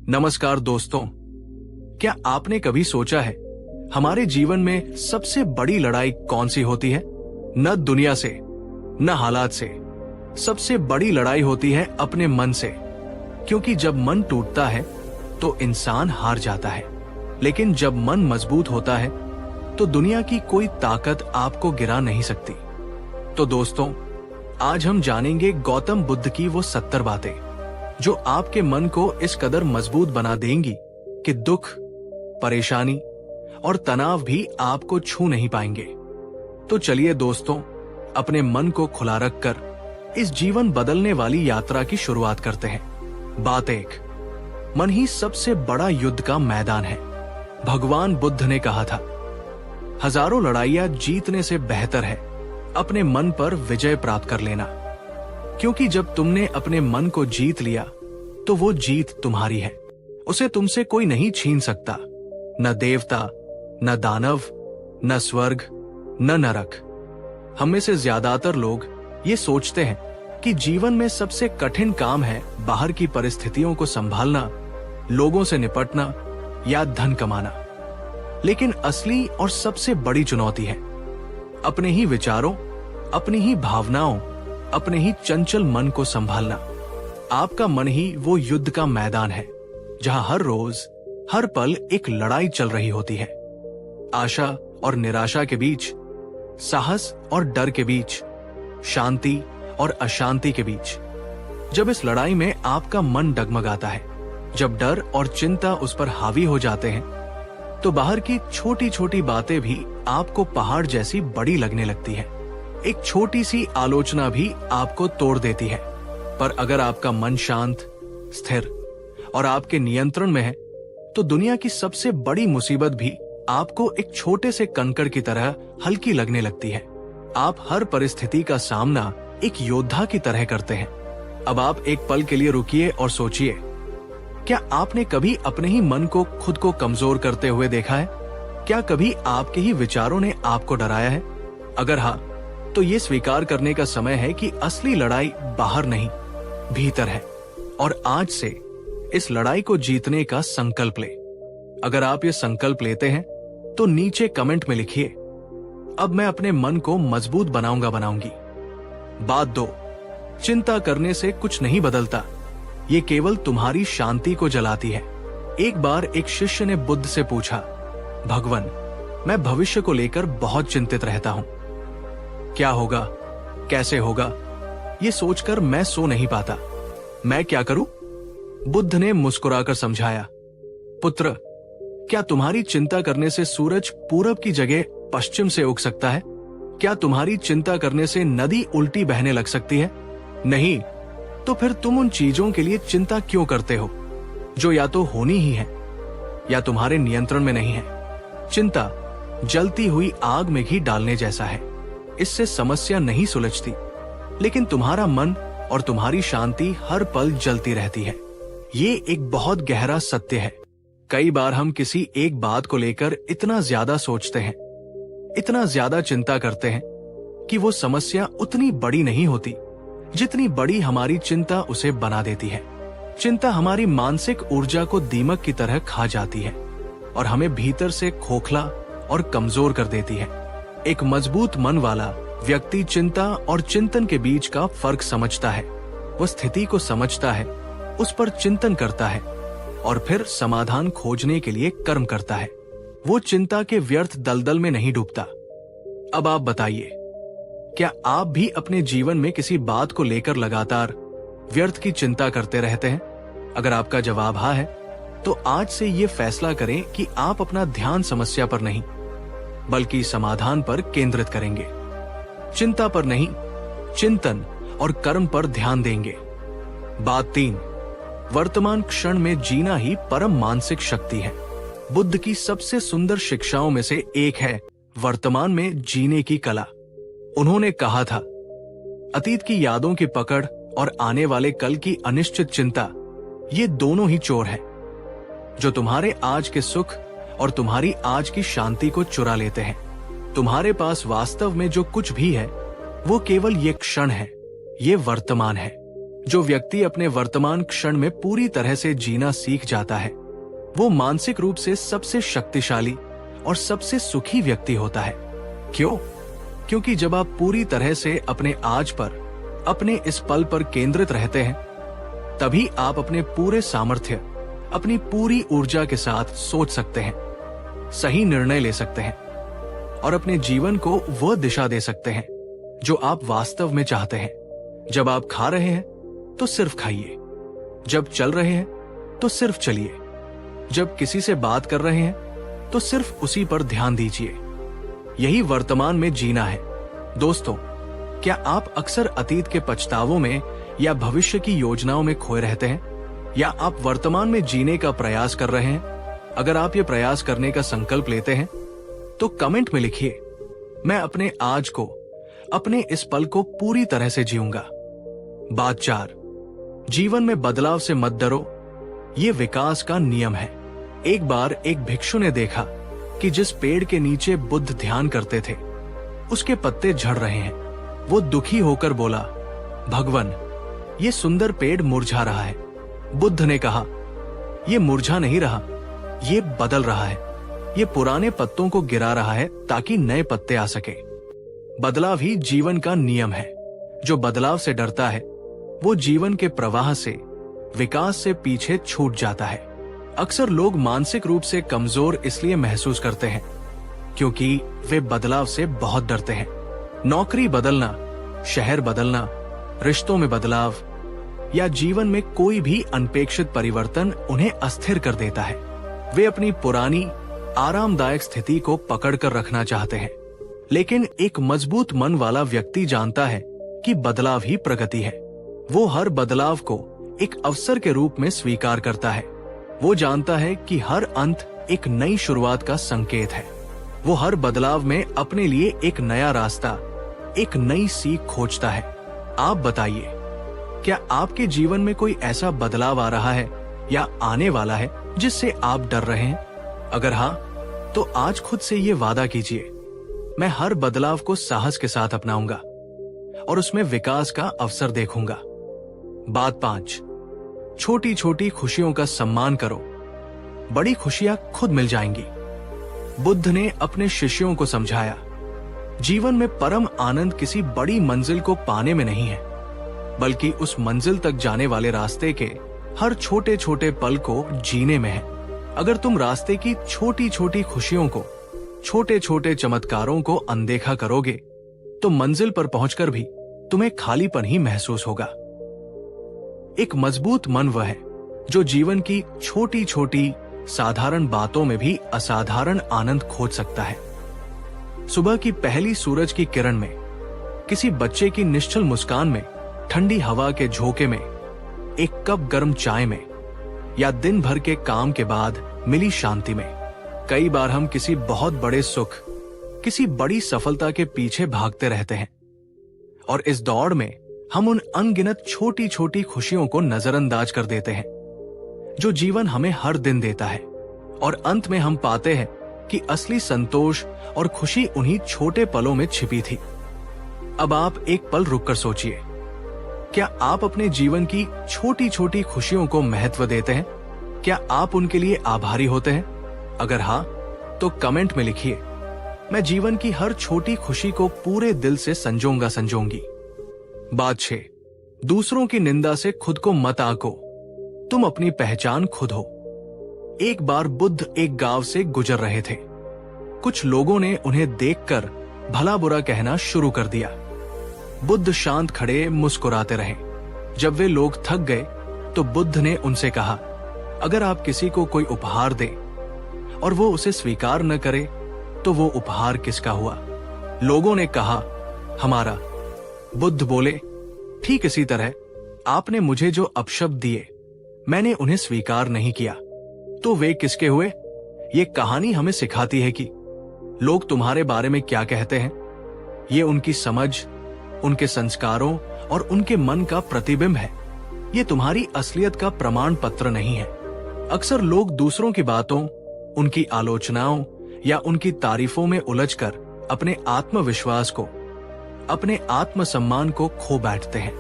नमस्कार दोस्तों, क्या आपने कभी सोचा है हमारे जीवन में सबसे बड़ी लड़ाई कौन सी होती है? न दुनिया से, न हालात से। सबसे बड़ी लड़ाई होती है अपने मन से, क्योंकि जब मन टूटता है तो इंसान हार जाता है, लेकिन जब मन मजबूत होता है तो दुनिया की कोई ताकत आपको गिरा नहीं सकती। तो दोस्तों, आज हम जानेंगे गौतम बुद्ध की वो 70 बातें जो आपके मन को इस कदर मजबूत बना देंगी कि दुख, परेशानी और तनाव भी आपको छू नहीं पाएंगे। तो चलिए दोस्तों, अपने मन को खुला रखकर इस जीवन बदलने वाली यात्रा की शुरुआत करते हैं। बात 1, मन ही सबसे बड़ा युद्ध का मैदान है। भगवान बुद्ध ने कहा था, हजारों लड़ाइयां जीतने से बेहतर है अपने मन पर विजय प्राप्त कर लेना, क्योंकि जब तुमने अपने मन को जीत लिया तो वो जीत तुम्हारी है। उसे तुमसे कोई नहीं छीन सकता, न देवता, न दानव, न स्वर्ग, न नरक। हम में से ज्यादातर लोग ये सोचते हैं कि जीवन में सबसे कठिन काम है बाहर की परिस्थितियों को संभालना, लोगों से निपटना या धन कमाना। लेकिन असली और सबसे बड़ी चुनौती है अपने ही विचारों, अपनी ही भावनाओं, अपने ही चंचल मन को संभालना। आपका मन ही वो युद्ध का मैदान है जहां हर रोज, हर पल एक लड़ाई चल रही होती है। आशा और निराशा के बीच, साहस और डर के बीच, शांति और अशांति के बीच। जब इस लड़ाई में आपका मन डगमगाता है, जब डर और चिंता उस पर हावी हो जाते हैं, तो बाहर की छोटी छोटी बातें भी आपको पहाड़ जैसी बड़ी लगने लगती है। एक छोटी सी आलोचना भी आपको तोड़ देती है। पर अगर आपका मन शांत, स्थिर और आपके नियंत्रण में है, तो दुनिया की सबसे बड़ी मुसीबत भी आपको एक छोटे से कंकड़ की तरह हल्की लगने लगती है। आप हर परिस्थिति का सामना एक योद्धा की तरह करते हैं। अब आप एक पल के लिए रुकिए और सोचिए, क्या आपने कभी अपने ही मन को खुद को कमजोर करते हुए देखा है? क्या कभी आपके ही विचारों ने आपको डराया है? अगर हाँ, तो ये स्वीकार करने का समय है कि असली लड़ाई बाहर नहीं, भीतर है। और आज से इस लड़ाई को जीतने का संकल्प ले। अगर आप ये संकल्प लेते हैं तो नीचे कमेंट में लिखिए, अब मैं अपने मन को मजबूत बनाऊंगी। बात 2, चिंता करने से कुछ नहीं बदलता, ये केवल तुम्हारी शांति को जलाती है। एक बार एक शिष्य ने बुद्ध से पूछा, भगवान, मैं भविष्य को लेकर बहुत चिंतित रहता हूं। क्या होगा, कैसे होगा, ये सोचकर मैं सो नहीं पाता। मैं क्या करूं? बुद्ध ने मुस्कुराकर समझाया, पुत्र, क्या तुम्हारी चिंता करने से सूरज पूरब की जगह पश्चिम से उग सकता है? क्या तुम्हारी चिंता करने से नदी उल्टी बहने लग सकती है? नहीं। तो फिर तुम उन चीजों के लिए चिंता क्यों करते हो जो या तो होनी ही है या तुम्हारे नियंत्रण में नहीं है? चिंता जलती हुई आग में घी डालने जैसा है। इससे समस्या नहीं सुलझती, लेकिन तुम्हारा मन और तुम्हारी शांति हर पल जलती रहती है। ये एक बहुत गहरा सत्य है। कई बार हम किसी एक बात को लेकर इतना ज्यादा सोचते हैं, इतना ज्यादा चिंता करते हैं कि वो समस्या उतनी बड़ी नहीं होती जितनी बड़ी हमारी चिंता उसे बना देती है। चिंता हमारी मानसिक ऊर्जा को दीमक की तरह खा जाती है और हमें भीतर से खोखला और कमजोर कर देती है। एक मजबूत मन वाला व्यक्ति चिंता और चिंतन के बीच का फर्क समझता है। वह स्थिति को समझता है, उस पर चिंतन करता है और फिर समाधान खोजने के लिए कर्म करता है। वो चिंता के व्यर्थ दलदल में नहीं डूबता। अब आप बताइए, क्या आप भी अपने जीवन में किसी बात को लेकर लगातार व्यर्थ की चिंता करते रहते हैं? अगर आपका जवाब हाँ है, तो आज से ये फैसला करें कि आप अपना ध्यान समस्या पर नहीं, बल्कि समाधान पर केंद्रित करेंगे। चिंता पर नहीं, चिंतन और कर्म पर ध्यान देंगे। बात 3, वर्तमान क्षण में जीना ही परम मानसिक शक्ति है। बुद्ध की सबसे सुंदर शिक्षाओं में से एक है वर्तमान में जीने की कला। उन्होंने कहा था, अतीत की यादों की पकड़ और आने वाले कल की अनिश्चित चिंता, ये दोनों ही चोर हैं जो तुम्हारे आज के सुख और तुम्हारी आज की शांति को चुरा लेते हैं। तुम्हारे पास वास्तव में जो कुछ भी है वो केवल ये क्षण है, ये वर्तमान है, जो व्यक्ति अपने वर्तमान क्षण में पूरी तरह से जीना सीख जाता है, वो मानसिक रूप से सबसे शक्तिशाली और सबसे सुखी व्यक्ति होता है। क्यों? क्योंकि जब आप पूरी तरह से अपने आज पर, अपने इस पल पर केंद्रित रहते हैं, तभी आप अपने पूरे सामर्थ्य, अपनी पूरी ऊर्जा के साथ सोच सकते हैं, सही निर्णय ले सकते हैं और अपने जीवन को वह दिशा दे सकते हैं जो आप वास्तव में चाहते हैं। जब आप खा रहे हैं तो सिर्फ खाइए, जब चल रहे हैं तो सिर्फ चलिए, जब किसी से बात कर रहे हैं तो सिर्फ उसी पर ध्यान दीजिए। यही वर्तमान में जीना है। दोस्तों, क्या आप अक्सर अतीत के पछतावों में या भविष्य की योजनाओं में खोए रहते हैं, या आप वर्तमान में जीने का प्रयास कर रहे हैं? अगर आप ये प्रयास करने का संकल्प लेते हैं तो कमेंट में लिखिए, मैं अपने आज को, अपने इस पल को पूरी तरह से जीऊंगा। बात 4, जीवन में बदलाव से मत डरो, ये विकास का नियम है। एक बार एक भिक्षु ने देखा कि जिस पेड़ के नीचे बुद्ध ध्यान करते थे, उसके पत्ते झड़ रहे हैं। वो दुखी होकर बोला, भगवान, ये सुंदर पेड़ मुरझा रहा है। बुद्ध ने कहा, ये मुरझा नहीं रहा, ये बदल रहा है। ये पुराने पत्तों को गिरा रहा है ताकि नए पत्ते आ सके। बदलाव ही जीवन का नियम है। जो बदलाव से डरता है वो जीवन के प्रवाह से, विकास से पीछे छूट जाता है। अक्सर लोग मानसिक रूप से कमजोर इसलिए महसूस करते हैं क्योंकि वे बदलाव से बहुत डरते हैं। नौकरी बदलना, शहर बदलना, रिश्तों में बदलाव या जीवन में कोई भी अनपेक्षित परिवर्तन उन्हें अस्थिर कर देता है। वे अपनी पुरानी आरामदायक स्थिति को पकड़कर रखना चाहते हैं, लेकिन एक मजबूत मन वाला व्यक्ति जानता है कि बदलाव ही प्रगति है। वो हर बदलाव को एक अवसर के रूप में स्वीकार करता है। वो जानता है कि हर अंत एक नई शुरुआत का संकेत है। वो हर बदलाव में अपने लिए एक नया रास्ता, एक नई सीख खोजता है। आप बताइए, क्या आपके जीवन में कोई ऐसा बदलाव आ रहा है या आने वाला है जिससे आप डर रहे हैं? अगर हाँ, तो आज खुद से ये वादा कीजिए, मैं हर बदलाव को साहस के साथ अपनाऊंगा और उसमें विकास का अवसर देखूंगा। बात 5, छोटी छोटी खुशियों का सम्मान करो, बड़ी खुशियां खुद मिल जाएंगी। बुद्ध ने अपने शिष्यों को समझाया, जीवन में परम आनंद किसी बड़ी मंजिल को पाने में नहीं है, बल्कि उस मंजिल तक जाने वाले रास्ते के हर छोटे छोटे पल को जीने में है। अगर तुम रास्ते की छोटी छोटी खुशियों को, छोटे छोटे चमत्कारों को अनदेखा करोगे, तो मंजिल पर पहुंचकर भी तुम्हें खालीपन ही महसूस होगा। एक मजबूत मन वह है जो जीवन की छोटी छोटी साधारण बातों में भी असाधारण आनंद खोज सकता है। सुबह की पहली सूरज की किरण में, किसी बच्चे की निश्चल मुस्कान में, ठंडी हवा के झोंके में, एक कप गर्म चाय में, या दिन भर के काम के बाद मिली शांति में। कई बार हम किसी बहुत बड़े सुख, किसी बड़ी सफलता के पीछे भागते रहते हैं और इस दौड़ में हम उन अनगिनत छोटी छोटी खुशियों को नजरअंदाज कर देते हैं जो जीवन हमें हर दिन देता है, और अंत में हम पाते हैं कि असली संतोष और खुशी उन्हीं छोटे पलों में छिपी थी। अब आप एक पल रुककर सोचिए, क्या आप अपने जीवन की छोटी छोटी खुशियों को महत्व देते हैं? क्या आप उनके लिए आभारी होते हैं? अगर हाँ, तो कमेंट में लिखिए, मैं जीवन की हर छोटी खुशी को पूरे दिल से संजोंगी। बात 6, दूसरों की निंदा से खुद को मत आको, तुम अपनी पहचान खुद हो। एक बार बुद्ध एक गांव से गुजर रहे थे। कुछ लोगों ने उन्हें देखकर भला बुरा कहना शुरू कर दिया। बुद्ध शांत खड़े मुस्कुराते रहे। जब वे लोग थक गए तो बुद्ध ने उनसे कहा, अगर आप किसी को कोई उपहार दें और वो उसे स्वीकार न करे तो वो उपहार किसका हुआ? लोगों ने कहा, हमारा। बुद्ध बोले, ठीक इसी तरह आपने मुझे जो अपशब्द दिए, मैंने उन्हें स्वीकार नहीं किया, तो वे किसके हुए? ये कहानी हमें सिखाती है कि लोग तुम्हारे बारे में क्या कहते हैं, ये उनकी समझ, उनके संस्कारों और उनके मन का प्रतिबिंब है। ये तुम्हारी असलियत का प्रमाण पत्र नहीं है। अक्सर लोग दूसरों की बातों, उनकी आलोचनाओं या उनकी तारीफों में उलझकर अपने आत्मविश्वास को, अपने आत्मसम्मान को खो बैठते हैं।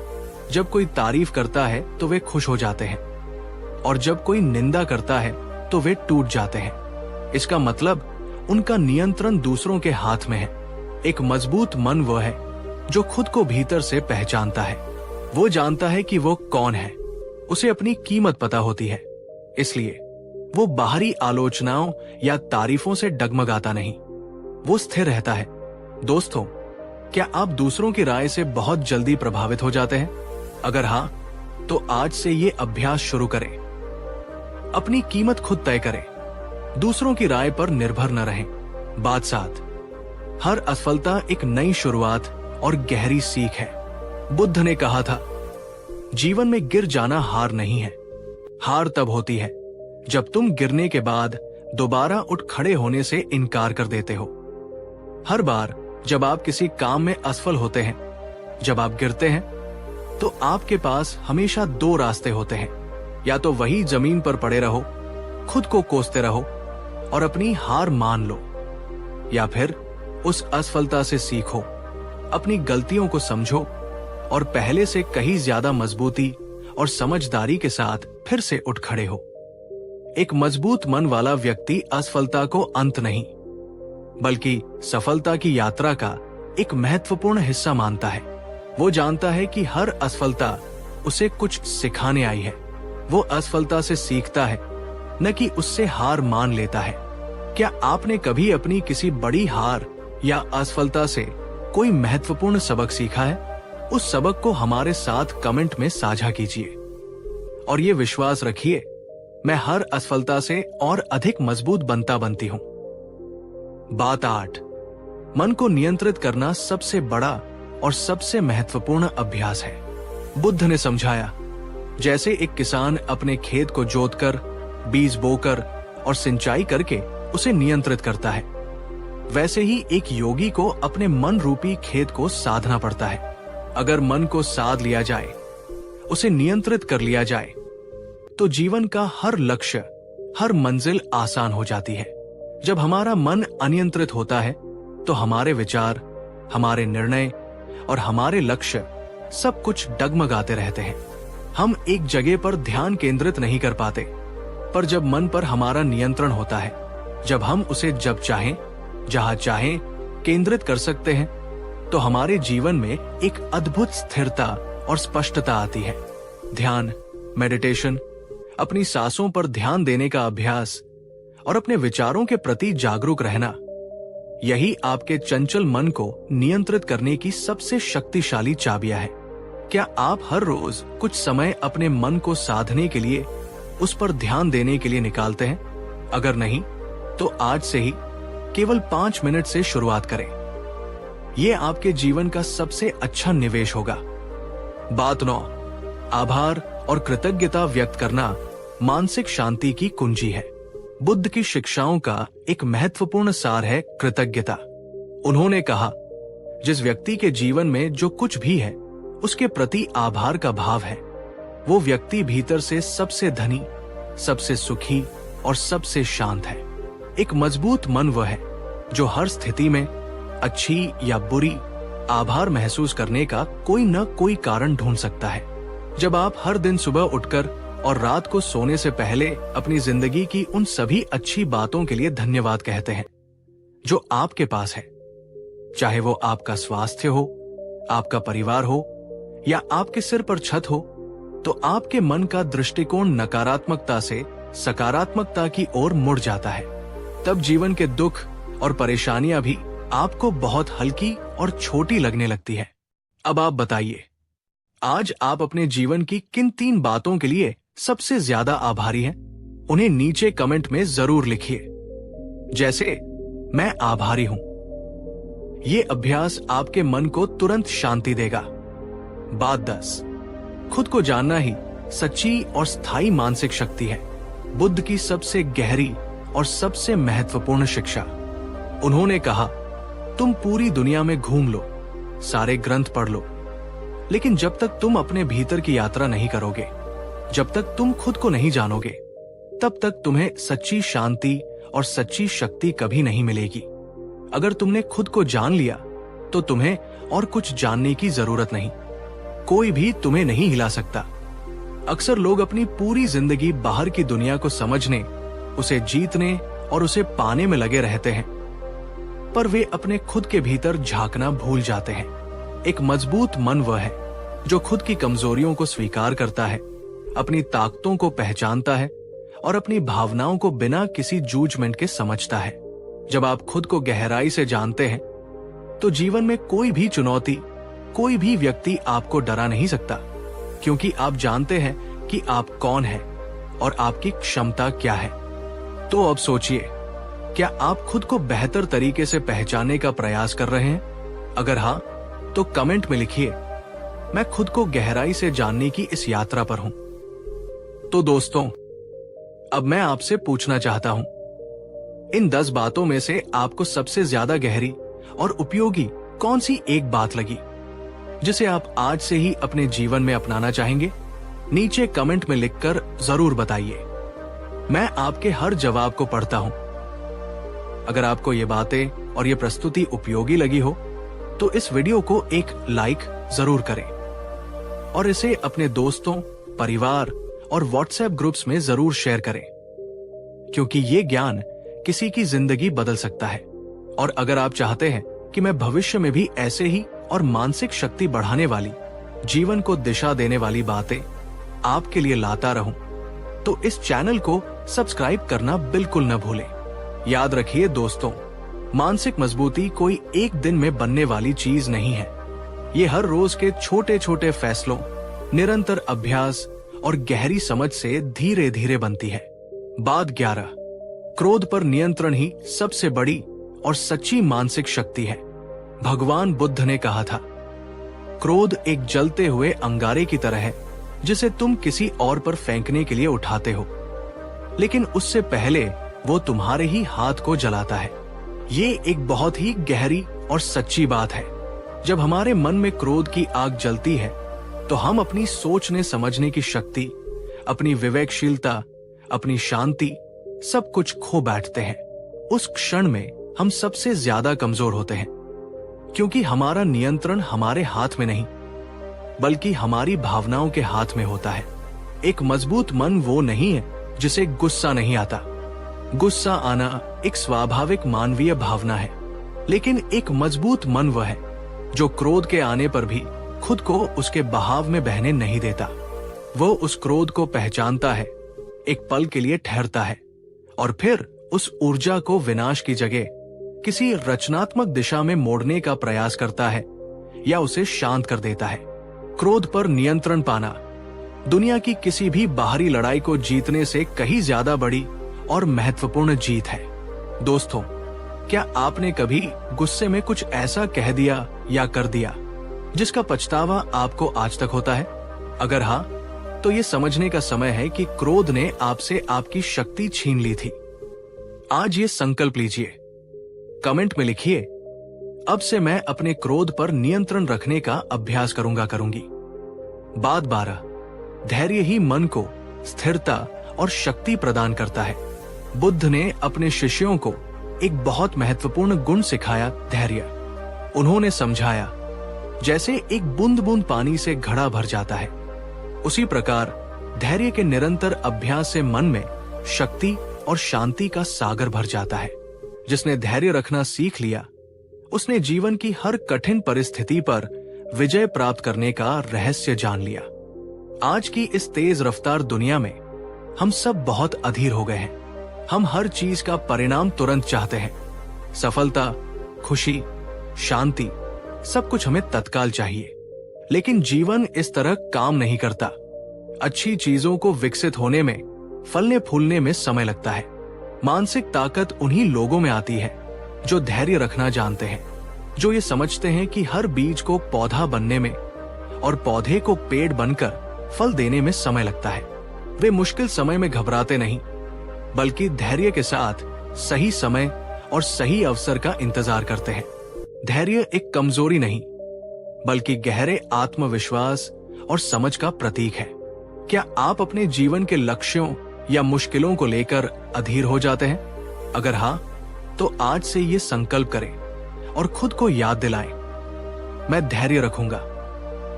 जब कोई तारीफ करता है तो वे खुश हो जाते हैं, और जब कोई निंदा करता है तो वे टूट जाते हैं। इसका मतलब उनका नियंत्रण दूसरों के हाथ में है। एक मजबूत मन वह है जो खुद को भीतर से पहचानता है। वो जानता है कि वो कौन है, उसे अपनी कीमत पता होती है, इसलिए वो बाहरी आलोचनाओं या तारीफों से डगमगाता नहीं, वो स्थिर रहता है। दोस्तों, क्या आप दूसरों की राय से बहुत जल्दी प्रभावित हो जाते हैं? अगर हाँ, तो आज से ये अभ्यास शुरू करें। अपनी कीमत खुद तय करें, दूसरों की राय पर निर्भर न रहें। बात 7, हर असफलता एक नई शुरुआत और गहरी सीख है। बुद्ध ने कहा था, जीवन में गिर जाना हार नहीं है। हार तब होती है जब तुम गिरने के बाद दोबारा उठ खड़े होने से इनकार कर देते हो। हर बार जब आप किसी काम में असफल होते हैं, जब आप गिरते हैं, तो आपके पास हमेशा 2 रास्ते होते हैं। या तो वही जमीन पर पड़े रहो, खुद को कोसते रहो और अपनी हार मान लो, या फिर उस असफलता से सीखो, अपनी गलतियों को समझो और पहले से कहीं ज्यादा मजबूती और समझदारी के साथ फिर से उठ खड़े हो। एक मजबूत मन वाला व्यक्ति असफलता को अंत नहीं, बल्कि सफलता की यात्रा का एक महत्वपूर्ण हिस्सा मानता है। वो जानता है कि हर असफलता उसे कुछ सिखाने आई है। वो असफलता से सीखता है, न कि उससे हार मान लेता है। क्या आपने कभी अपनी किसी बड़ी हार या असफलता से कोई महत्वपूर्ण सबक सीखा है? उस सबक को हमारे साथ कमेंट में साझा कीजिए और ये विश्वास रखिए, मैं हर असफलता से और अधिक मजबूत बनती हूं। बात 8, मन को नियंत्रित करना सबसे बड़ा और सबसे महत्वपूर्ण अभ्यास है। बुद्ध ने समझाया, जैसे एक किसान अपने खेत को जोतकर, बीज बोकर और सिंचाई करके उसे नियंत्रित करता है, वैसे ही एक योगी को अपने मन रूपी खेत को साधना पड़ता है। अगर मन को साध लिया जाए, उसे नियंत्रित कर लिया जाए, तो जीवन का हर लक्ष्य, हर मंजिल आसान हो जाती है। जब हमारा मन अनियंत्रित होता है, तो हमारे विचार, हमारे निर्णय और हमारे लक्ष्य सब कुछ डगमगाते रहते हैं। हम एक जगह पर ध्यान केंद्रित नहीं कर पाते। पर जब मन पर हमारा नियंत्रण होता है, जब हम उसे जब चाहें, जहां चाहें केंद्रित कर सकते हैं, तो हमारे जीवन में एक अद्भुत स्थिरता और स्पष्टता आती है। ध्यान, मेडिटेशन, अपनी सांसों पर ध्यान देने का अभ्यास और अपने विचारों के प्रति जागरूक रहना, यही आपके चंचल मन को नियंत्रित करने की सबसे शक्तिशाली चाबियां है। क्या आप हर रोज कुछ समय अपने मन को साधने के लिए, उस पर ध्यान देने के लिए निकालते हैं? अगर नहीं, तो आज से ही केवल 5 मिनट से शुरुआत करें। यह आपके जीवन का सबसे अच्छा निवेश होगा। बात 9, आभार और कृतज्ञता व्यक्त करना मानसिक शांति की कुंजी है। बुद्ध की शिक्षाओं का एक महत्वपूर्ण सार है कृतज्ञता। उन्होंने कहा, जिस व्यक्ति के जीवन में जो कुछ भी है, उसके प्रति आभार का भाव है, वो व्यक्ति भीतर से सबसे धनी, सबसे सुखी और सबसे शांत है। एक मजबूत मन वह है जो हर स्थिति में, अच्छी या बुरी, आभार महसूस करने का कोई न कोई कारण ढूंढ सकता है। जब आप हर दिन सुबह उठकर और रात को सोने से पहले अपनी जिंदगी की उन सभी अच्छी बातों के लिए धन्यवाद कहते हैं जो आपके पास है, चाहे वो आपका स्वास्थ्य हो, आपका परिवार हो या आपके सिर पर छत हो, तो आपके मन का दृष्टिकोण नकारात्मकता से सकारात्मकता की ओर मुड़ जाता है। तब जीवन के दुख और परेशानियां भी आपको बहुत हल्की और छोटी लगने लगती है। अब आप बताइए, आज आप अपने जीवन की किन 3 बातों के लिए सबसे ज्यादा आभारी हैं? उन्हें नीचे कमेंट में जरूर लिखिए। जैसे, मैं आभारी हूं। ये अभ्यास आपके मन को तुरंत शांति देगा। बात 10, खुद को जानना ही सच्ची और स्थायी मानसिक शक्ति है। बुद्ध की सबसे गहरी और सबसे महत्वपूर्ण शिक्षा। उन्होंने कहा, तुम पूरी दुनिया में घूम लो, सारे ग्रंथ पढ़ लो, लेकिन जब तक तुम अपने भीतर की यात्रा नहीं करोगे, जब तक तुम खुद को नहीं जानोगे, तब तक तुम्हें सच्ची शांति और सच्ची शक्ति कभी नहीं मिलेगी। अगर तुमने खुद को जान लिया, तो तुम्हें और कुछ जानने की जरूरत नहीं। कोई भी तुम्हें नहीं हिला सकता। अक्सर लोग अपनी पूरी जिंदगी बाहर की दुनिया को समझने, उसे जीतने और उसे पाने में लगे रहते हैं, पर वे अपने खुद के भीतर झांकना भूल जाते हैं। एक मजबूत मन वह है जो खुद की कमजोरियों को स्वीकार करता है, अपनी ताकतों को पहचानता है और अपनी भावनाओं को बिना किसी जजमेंट के समझता है। जब आप खुद को गहराई से जानते हैं तो जीवन में कोई भी चुनौती, कोई भी व्यक्ति आपको डरा नहीं सकता, क्योंकि आप जानते हैं कि आप कौन हैं और आपकी क्षमता क्या है। तो अब सोचिए, क्या आप खुद को बेहतर तरीके से पहचानने का प्रयास कर रहे हैं? अगर हाँ, तो कमेंट में लिखिए, मैं खुद को गहराई से जानने की इस यात्रा पर हूं। तो दोस्तों, अब मैं आपसे पूछना चाहता हूं, इन 10 बातों में से आपको सबसे ज्यादा गहरी और उपयोगी कौन सी एक बात लगी, जिसे आप आज से ही अपने जीवन में अपनाना चाहेंगे? नीचे कमेंट में लिखकर जरूर बताइए। मैं आपके हर जवाब को पढ़ता हूं। अगर आपको ये बातें और ये प्रस्तुति उपयोगी लगी हो तो इस वीडियो को एक लाइक जरूर करें और इसे अपने दोस्तों, परिवार और व्हाट्सएप ग्रुप्स में जरूर शेयर करें, क्योंकि ये ज्ञान किसी की जिंदगी बदल सकता है। और अगर आप चाहते हैं कि मैं भविष्य में भी ऐसे ही और मानसिक शक्ति बढ़ाने वाली, जीवन को दिशा देने वाली बातें आपके लिए लाता रहूं, तो इस चैनल को सब्सक्राइब करना बिल्कुल न भूलें। याद रखिए दोस्तों, मानसिक मजबूती कोई एक दिन में बनने वाली चीज नहीं है। ये हर रोज के छोटे छोटे फैसलों, निरंतर अभ्यास और गहरी समझ से धीरे धीरे बनती है। बात 11, क्रोध पर नियंत्रण ही सबसे बड़ी और सच्ची मानसिक शक्ति है। भगवान बुद्ध ने कहा था, क्रोध एक जलते हुए अंगारे की तरह है जिसे तुम किसी और पर फेंकने के लिए उठाते हो, लेकिन उससे पहले वो तुम्हारे ही हाथ को जलाता है। ये एक बहुत ही गहरी और सच्ची बात है। जब हमारे मन में क्रोध की आग जलती है तो हम अपनी सोचने समझने की शक्ति, अपनी विवेकशीलता, अपनी शांति, सब कुछ खो बैठते हैं। उस क्षण में हम सबसे ज्यादा कमजोर होते हैं, क्योंकि हमारा नियंत्रण हमारे हाथ में नहीं, बल्कि हमारी भावनाओं के हाथ में होता है। एक मजबूत मन वो नहीं है जिसे गुस्सा नहीं आता। गुस्सा आना एक स्वाभाविक मानवीय भावना है, लेकिन एक मजबूत मन वह है जो क्रोध के आने पर भी खुद को उसके बहाव में बहने नहीं देता। वो उस क्रोध को पहचानता है, एक पल के लिए ठहरता है और फिर उस ऊर्जा को विनाश की जगह किसी रचनात्मक दिशा में मोड़ने का प्रयास करता है या उसे शांत कर देता है। क्रोध पर नियंत्रण पाना दुनिया की किसी भी बाहरी लड़ाई को जीतने से कहीं ज्यादा बड़ी और महत्वपूर्ण जीत है। दोस्तों, क्या आपने कभी गुस्से में कुछ ऐसा कह दिया या कर दिया जिसका पछतावा आपको आज तक होता है? अगर हाँ, तो ये समझने का समय है कि क्रोध ने आपसे आपकी शक्ति छीन ली थी। आज ये संकल्प लीजिए, कमेंट में लिखिए, अब से मैं अपने क्रोध पर नियंत्रण रखने का अभ्यास करूंगी। बात 12, धैर्य ही मन को स्थिरता और शक्ति प्रदान करता है। बुद्ध ने अपने शिष्यों को एक बहुत महत्वपूर्ण गुण सिखाया, धैर्य। उन्होंने समझाया, जैसे एक बूंद बूंद पानी से घड़ा भर जाता है, उसी प्रकार धैर्य के निरंतर अभ्यास से मन में शक्ति और शांति का सागर भर जाता है। जिसने धैर्य रखना सीख लिया, उसने जीवन की हर कठिन परिस्थिति पर विजय प्राप्त करने का रहस्य जान लिया। आज की इस तेज रफ्तार दुनिया में हम सब बहुत अधीर हो गए हैं। हम हर चीज का परिणाम तुरंत चाहते हैं। सफलता, खुशी, शांति, सब कुछ हमें तत्काल चाहिए। लेकिन जीवन इस तरह काम नहीं करता। अच्छी चीजों को विकसित होने में, फलने फूलने में समय लगता है। मानसिक ताकत उन्हीं लोगों में आती है जो धैर्य रखना जानते हैं, जो ये समझते हैं कि हर बीज को पौधा बनने में और पौधे को पेड़ बनकर फल देने में समय लगता है। वे मुश्किल समय में घबराते नहीं, बल्कि धैर्य के साथ सही समय और सही अवसर का इंतजार करते हैं। धैर्य एक कमजोरी नहीं, बल्कि गहरे आत्मविश्वास और समझ का प्रतीक है। क्या आप अपने जीवन के लक्ष्यों या मुश्किलों को लेकर अधीर हो जाते हैं? अगर हाँ, तो आज से ये संकल्प करें और खुद को याद दिलाएं, मैं धैर्य रखूंगा,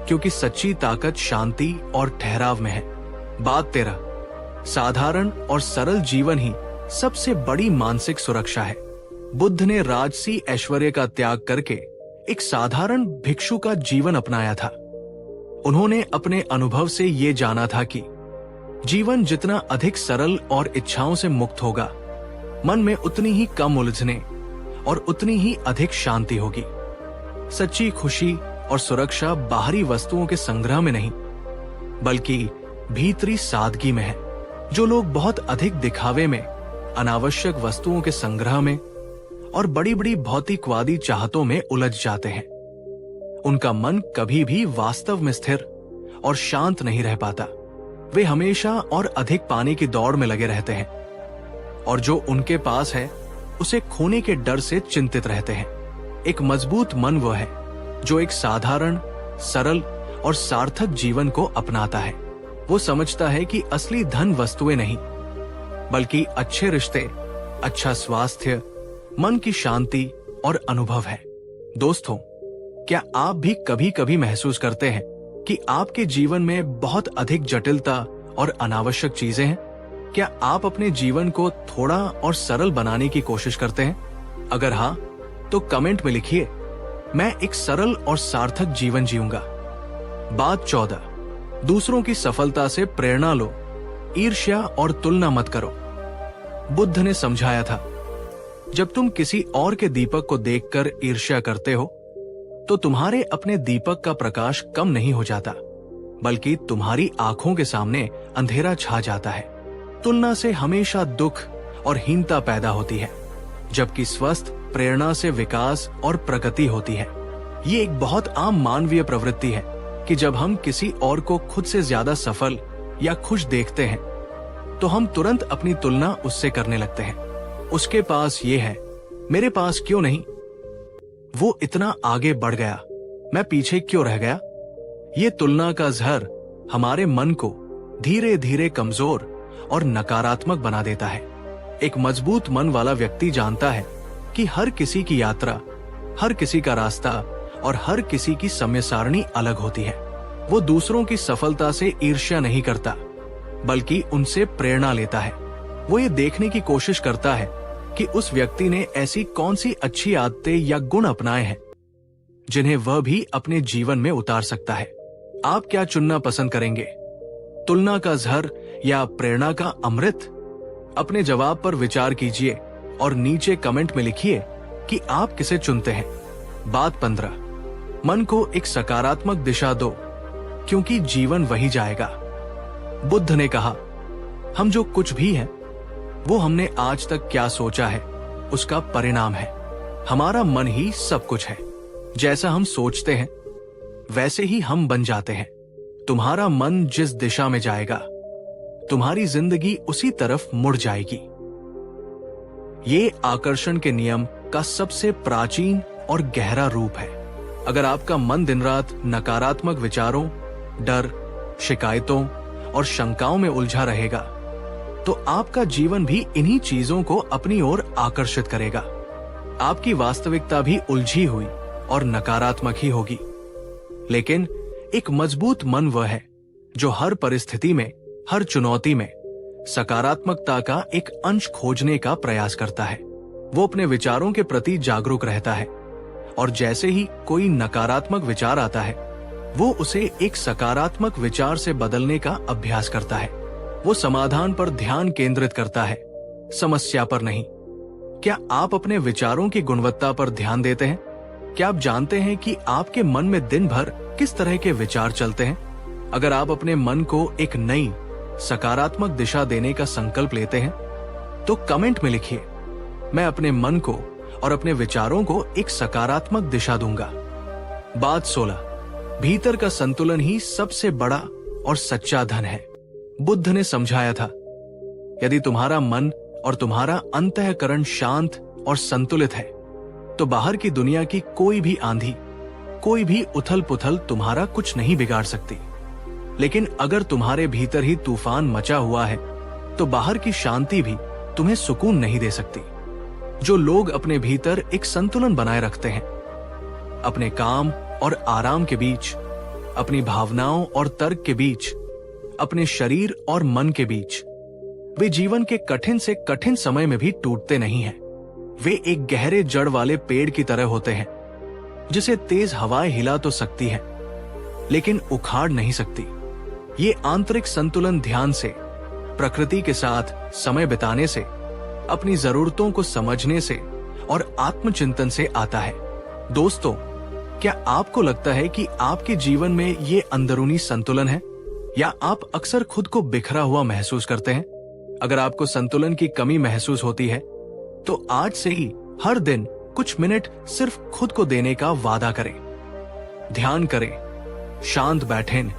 क्योंकि सच्ची ताकत शांति और ठहराव में है। बात 13, साधारण और सरल जीवन ही सबसे बड़ी मानसिक सुरक्षा है। बुद्ध ने राजसी ऐश्वर्य का त्याग करके एक साधारण भिक्षु का जीवन अपनाया था। उन्होंने अपने अनुभव से ये जाना था कि जीवन जितना अधिक सरल और इच्छाओं से मुक्त होगा, मन में उतनी ही कम उलझने और उतनी ही अधिक शांति होगी। सच्ची खुशी और सुरक्षा बाहरी वस्तुओं के संग्रह में नहीं, बल्कि भीतरी सादगी में है। जो लोग बहुत अधिक दिखावे में, अनावश्यक वस्तुओं के संग्रह में और बड़ी बड़ी भौतिकवादी चाहतों में उलझ जाते हैं, उनका मन कभी भी वास्तव में स्थिर और शांत नहीं रह पाता। वे हमेशा और अधिक पाने की दौड़ में लगे रहते हैं, और जो उनके पास है उसे खोने के डर से चिंतित रहते हैं। एक मजबूत मन वह है जो एक साधारण, सरल और सार्थक जीवन को अपनाता है। वो समझता है कि असली धन वस्तुएं नहीं, बल्कि अच्छे रिश्ते, अच्छा स्वास्थ्य, मन की शांति और अनुभव है। दोस्तों, क्या आप भी कभी कभी महसूस करते हैं कि आपके जीवन में बहुत अधिक जटिलता और अनावश्यक चीजें हैं? क्या आप अपने जीवन को थोड़ा और सरल बनाने की कोशिश करते हैं? अगर हाँ, तो कमेंट में लिखिए, मैं एक सरल और सार्थक जीवन जीऊंगा। बात 14, दूसरों की सफलता से प्रेरणा लो, ईर्ष्या और तुलना मत करो। बुद्ध ने समझाया था, जब तुम किसी और के दीपक को देखकर ईर्ष्या करते हो, तो तुम्हारे अपने दीपक का प्रकाश कम नहीं हो जाता, बल्कि तुम्हारी आंखों के सामने अंधेरा छा जाता है। तुलना से हमेशा दुख और हीनता पैदा होती है, जबकि स्वस्थ प्रेरणा से विकास और प्रगति होती है। ये एक बहुत आम मानवीय प्रवृत्ति है कि जब हम किसी और को खुद से ज्यादा सफल या खुश देखते हैं, तो हम तुरंत अपनी तुलना उससे करने लगते हैं। उसके पास ये है, मेरे पास क्यों नहीं? वो इतना आगे बढ़ गया, मैं पीछे क्यों रह गया? ये तुलना का जहर हमारे मन को धीरे धीरे कमजोर और नकारात्मक बना देता है। एक मजबूत मन वाला व्यक्ति जानता है कि हर किसी की यात्रा, हर किसी का रास्ता और हर किसी की समय सारणी अलग होती है। वो दूसरों की सफलता से ईर्ष्या नहीं करता, बल्कि उनसे प्रेरणा लेता है। वो ये देखने की कोशिश करता है कि उस व्यक्ति ने ऐसी कौन सी अच्छी आदतें या गुण अपनाए हैं जिन्हें वह भी अपने जीवन में उतार सकता है। आप क्या चुनना पसंद करेंगे, तुलना का जहर या प्रेरणा का अमृत? अपने जवाब पर विचार कीजिए और नीचे कमेंट में लिखिए कि आप किसे चुनते हैं। बात 15, मन को एक सकारात्मक दिशा दो, क्योंकि जीवन वही जाएगा। बुद्ध ने कहा, हम जो कुछ भी हैं, वो हमने आज तक क्या सोचा है उसका परिणाम है। हमारा मन ही सब कुछ है। जैसा हम सोचते हैं वैसे ही हम बन जाते हैं। तुम्हारा मन जिस दिशा में जाएगा, तुम्हारी जिंदगी उसी तरफ मुड़ जाएगी। ये आकर्षण के नियम का सबसे प्राचीन और गहरा रूप है। अगर आपका मन दिन रात नकारात्मक विचारों, डर, शिकायतों और शंकाओं में उलझा रहेगा, तो आपका जीवन भी इन्हीं चीजों को अपनी ओर आकर्षित करेगा। आपकी वास्तविकता भी उलझी हुई और नकारात्मक ही होगी। लेकिन एक मजबूत मन वह है जो हर परिस्थिति में, हर चुनौती में सकारात्मकता का एक अंश खोजने का प्रयास करता है। वो अपने विचारों के प्रति जागरूक रहता है, और जैसे ही कोई नकारात्मक विचार आता है, वो उसे एक सकारात्मक विचार से बदलने का अभ्यास करता है। वो समाधान पर ध्यान केंद्रित करता है, समस्या पर नहीं। क्या आप अपने विचारों की गुणवत्ता पर ध्यान देते हैं? क्या आप जानते हैं कि आपके मन में दिन भर किस तरह के विचार चलते हैं? अगर आप अपने मन को एक नई सकारात्मक दिशा देने का संकल्प लेते हैं, तो कमेंट में लिखिए, मैं अपने मन को और अपने विचारों को एक सकारात्मक दिशा दूंगा। बात 16, भीतर का संतुलन ही सबसे बड़ा और सच्चा धन है। बुद्ध ने समझाया था, यदि तुम्हारा मन और तुम्हारा अंतःकरण शांत और संतुलित है, तो बाहर की दुनिया की कोई भी आंधी, कोई भी उथल पुथल तुम्हारा कुछ नहीं बिगाड़ सकती। लेकिन अगर तुम्हारे भीतर ही तूफान मचा हुआ है, तो बाहर की शांति भी तुम्हें सुकून नहीं दे सकती। जो लोग अपने भीतर एक संतुलन बनाए रखते हैं, अपने काम और आराम के बीच, अपनी भावनाओं और तर्क के बीच, अपने शरीर और मन के बीच। वे जीवन के कठिन से कठिन समय में भी टूटते नहीं हैं। वे एक गहरे जड़ वाले पेड़ की तरह होते हैं, जिसे तेज हवाएं हिला तो सकती हैं, लेकिन उखाड़ नहीं सकती। ये आंतरिक संतुलन ध्यान से, प्रकृति के साथ समय बिताने से, अपनी जरूरतों को समझने से और आत्मचिंतन से आता है। दोस्तों, क्या आपको लगता है कि आपके जीवन में ये अंदरूनी संतुलन है, या आप अक्सर खुद को बिखरा हुआ महसूस करते हैं? अगर आपको संतुलन की कमी महसूस होती है, तो आज से ही हर दिन कुछ मिनट सिर्फ खुद को देने का वादा करें। ध्यान करें, शांत बैठें,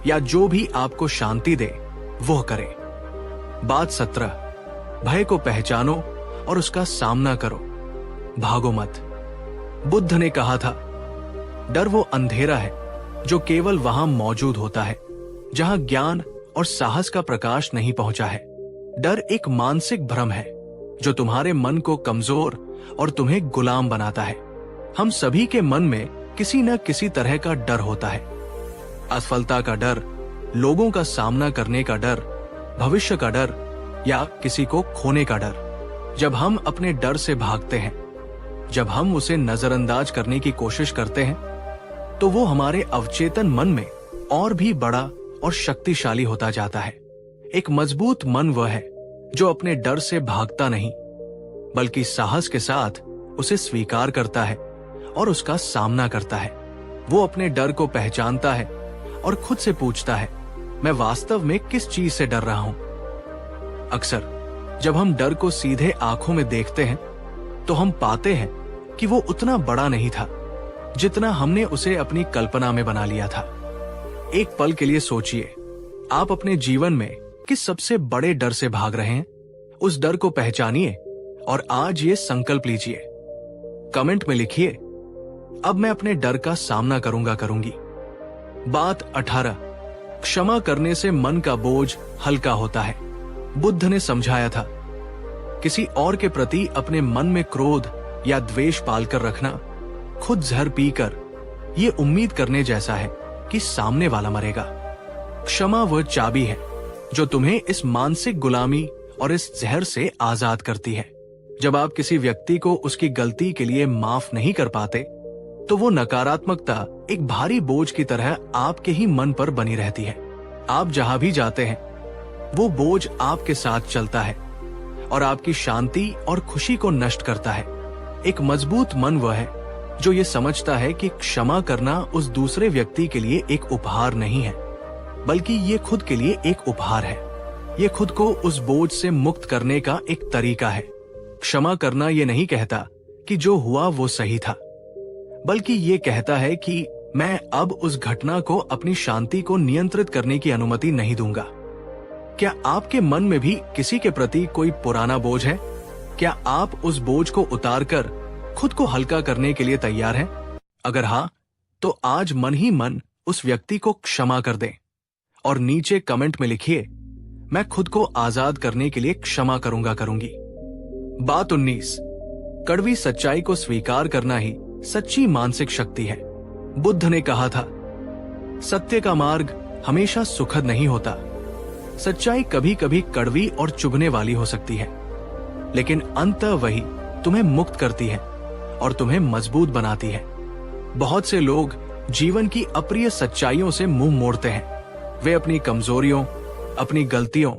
या जो भी आपको शांति दे वो करें। बात 17, भय को पहचानो और उसका सामना करो, भागो मत। बुद्ध ने कहा था, डर वो अंधेरा है जो केवल वहां मौजूद होता है जहां ज्ञान और साहस का प्रकाश नहीं पहुंचा है। डर एक मानसिक भ्रम है जो तुम्हारे मन को कमजोर और तुम्हें गुलाम बनाता है। हम सभी के मन में किसी न किसी तरह का डर होता है। असफलता का डर, लोगों का सामना करने का डर, भविष्य का डर, या किसी को खोने का डर। जब हम अपने डर से भागते हैं, जब हम उसे नजरअंदाज करने की कोशिश करते हैं, तो वो हमारे अवचेतन मन में और भी बड़ा और शक्तिशाली होता जाता है। एक मजबूत मन वह है जो अपने डर से भागता नहीं, बल्कि साहस के साथ उसे स्वीकार करता है और उसका सामना करता है। वो अपने डर को पहचानता है और खुद से पूछता है, मैं वास्तव में किस चीज से डर रहा हूं? अक्सर जब हम डर को सीधे आंखों में देखते हैं, तो हम पाते हैं कि वो उतना बड़ा नहीं था जितना हमने उसे अपनी कल्पना में बना लिया था। एक पल के लिए सोचिए, आप अपने जीवन में किस सबसे बड़े डर से भाग रहे हैं? उस डर को पहचानिए और आज ये संकल्प लीजिए। कमेंट में लिखिए, अब मैं अपने डर का सामना करूंगी। बात 18, क्षमा करने से मन का बोझ हल्का होता है। बुद्ध ने समझाया था, किसी और के प्रति अपने मन में क्रोध या द्वेष पालकर रखना खुद जहर पीकर ये उम्मीद करने जैसा है कि सामने वाला मरेगा। क्षमा वह चाबी है जो तुम्हें इस मानसिक गुलामी और इस जहर से आजाद करती है। जब आप किसी व्यक्ति को उसकी गलती के लिए माफ नहीं कर पाते, तो वो नकारात्मकता एक भारी बोझ की तरह आपके ही मन पर बनी रहती है। आप जहां भी जाते हैं, वो बोझ आपके साथ चलता है और आपकी शांति और खुशी को नष्ट करता है। एक मजबूत मन वह है जो ये समझता है कि क्षमा करना उस दूसरे व्यक्ति के लिए एक उपहार नहीं है, बल्कि ये खुद के लिए एक उपहार है। ये खुद को उस बोझ से मुक्त करने का एक तरीका है। क्षमा करना ये नहीं कहता कि जो हुआ वो सही था, बल्कि ये कहता है कि मैं अब उस घटना को अपनी शांति को नियंत्रित करने की अनुमति नहीं दूंगा। क्या आपके मन में भी किसी के प्रति कोई पुराना बोझ है? क्या आप उस बोझ को उतारकर खुद को हल्का करने के लिए तैयार हैं? अगर हाँ, तो आज मन ही मन उस व्यक्ति को क्षमा कर दें और नीचे कमेंट में लिखिए, मैं खुद को आजाद करने के लिए क्षमा करूंगी। बात 19, कड़वी सच्चाई को स्वीकार करना ही सच्ची मानसिक शक्ति है। बुद्ध ने कहा था, सत्य का मार्ग हमेशा सुखद नहीं होता। सच्चाई कभी कभी कड़वी और चुभने वाली हो सकती है, लेकिन अंततः वही तुम्हें मुक्त करती है और तुम्हें मजबूत बनाती है। बहुत से लोग जीवन की अप्रिय सच्चाइयों से मुंह मोड़ते हैं। वे अपनी कमजोरियों, अपनी गलतियों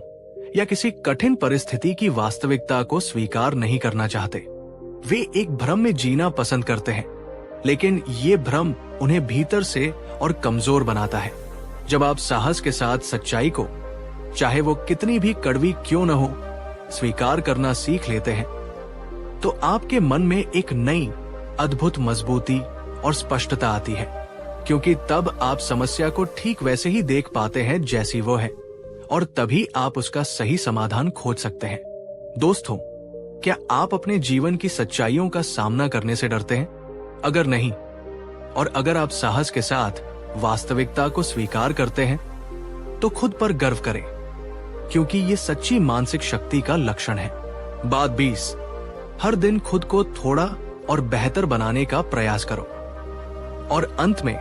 या किसी कठिन परिस्थिति की वास्तविकता को स्वीकार नहीं करना चाहते। वे एक भ्रम में जीना पसंद करते हैं, लेकिन ये भ्रम उन्हें भीतर से और कमजोर बनाता है। जब आप साहस के साथ सच्चाई को, चाहे वो कितनी भी कड़वी क्यों न हो, स्वीकार करना सीख लेते हैं, तो आपके मन में एक नई अद्भुत मजबूती और स्पष्टता आती है, क्योंकि तब आप समस्या को ठीक वैसे ही देख पाते हैं जैसी वो है, और तभी आप उसका सही समाधान खोज सकते हैं। दोस्तों, क्या आप अपने जीवन की सच्चाइयों का सामना करने से डरते हैं? अगर नहीं, और अगर आप साहस के साथ वास्तविकता को स्वीकार करते हैं, तो खुद पर गर्व करें, क्योंकि ये सच्ची मानसिक शक्ति का लक्षण है। बात 20, हर दिन खुद को थोड़ा और बेहतर बनाने का प्रयास करो। और अंत में,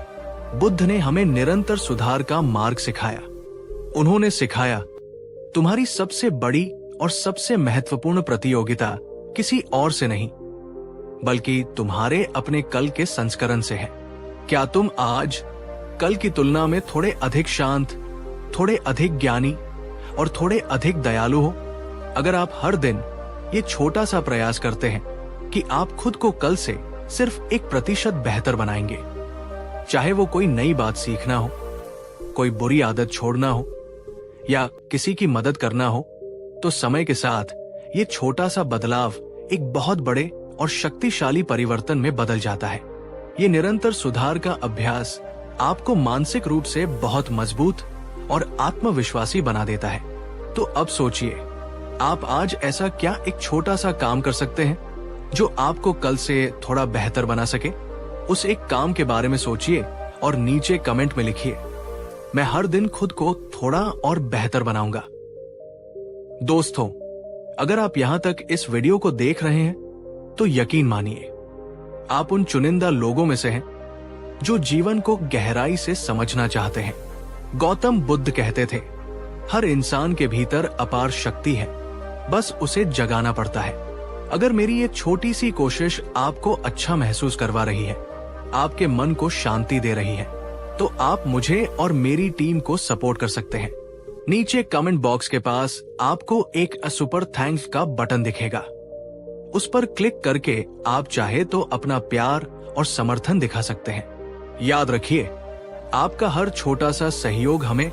बुद्ध ने हमें निरंतर सुधार का मार्ग सिखाया। उन्होंने सिखाया, तुम्हारी सबसे बड़ी और सबसे महत्वपूर्ण प्रतियोगिता किसी और से नहीं, बल्कि तुम्हारे अपने कल के संस्करण से है। क्या तुम आज कल की तुलना में थोड़े अधिक शांत, थोड़े अधिक ज्ञानी और थोड़े अधिक दयालु हो? अगर आप हर दिन ये छोटा सा प्रयास करते हैं कि आप खुद को कल से सिर्फ 1% बेहतर बनाएंगे, चाहे वो कोई नई बात सीखना हो, कोई बुरी आदत छोड़ना हो या किसी की मदद करना हो, तो समय के साथ ये छोटा सा बदलाव एक बहुत बड़े और शक्तिशाली परिवर्तन में बदल जाता है। ये निरंतर सुधार का अभ्यास आपको मानसिक रूप से बहुत मजबूत और आत्मविश्वासी बना देता है। तो अब सोचिए, आप आज ऐसा क्या एक छोटा सा काम कर सकते हैं जो आपको कल से थोड़ा बेहतर बना सके? उस एक काम के बारे में सोचिए और नीचे कमेंट में लिखिए, मैं हर दिन खुद को थोड़ा और बेहतर बनाऊंगा। दोस्तों, अगर आप यहां तक इस वीडियो को देख रहे हैं तो यकीन मानिए आप उन चुनिंदा लोगों में से हैं जो जीवन को गहराई से समझना चाहते हैं। गौतम बुद्ध कहते थे, हर इंसान के भीतर अपार शक्ति है, बस उसे जगाना पड़ता है। अगर मेरी ये छोटी सी कोशिश आपको अच्छा महसूस करवा रही है, आपके मन को शांति दे रही है, तो आप मुझे और मेरी टीम को सपोर्ट कर सकते हैं। नीचे कमेंट बॉक्स के पास आपको एक सुपर थैंक्स का बटन दिखेगा। उस पर क्लिक करके आप चाहे तो अपना प्यार और समर्थन दिखा सकते हैं। याद रखिए, आपका हर छोटा सा सहयोग हमें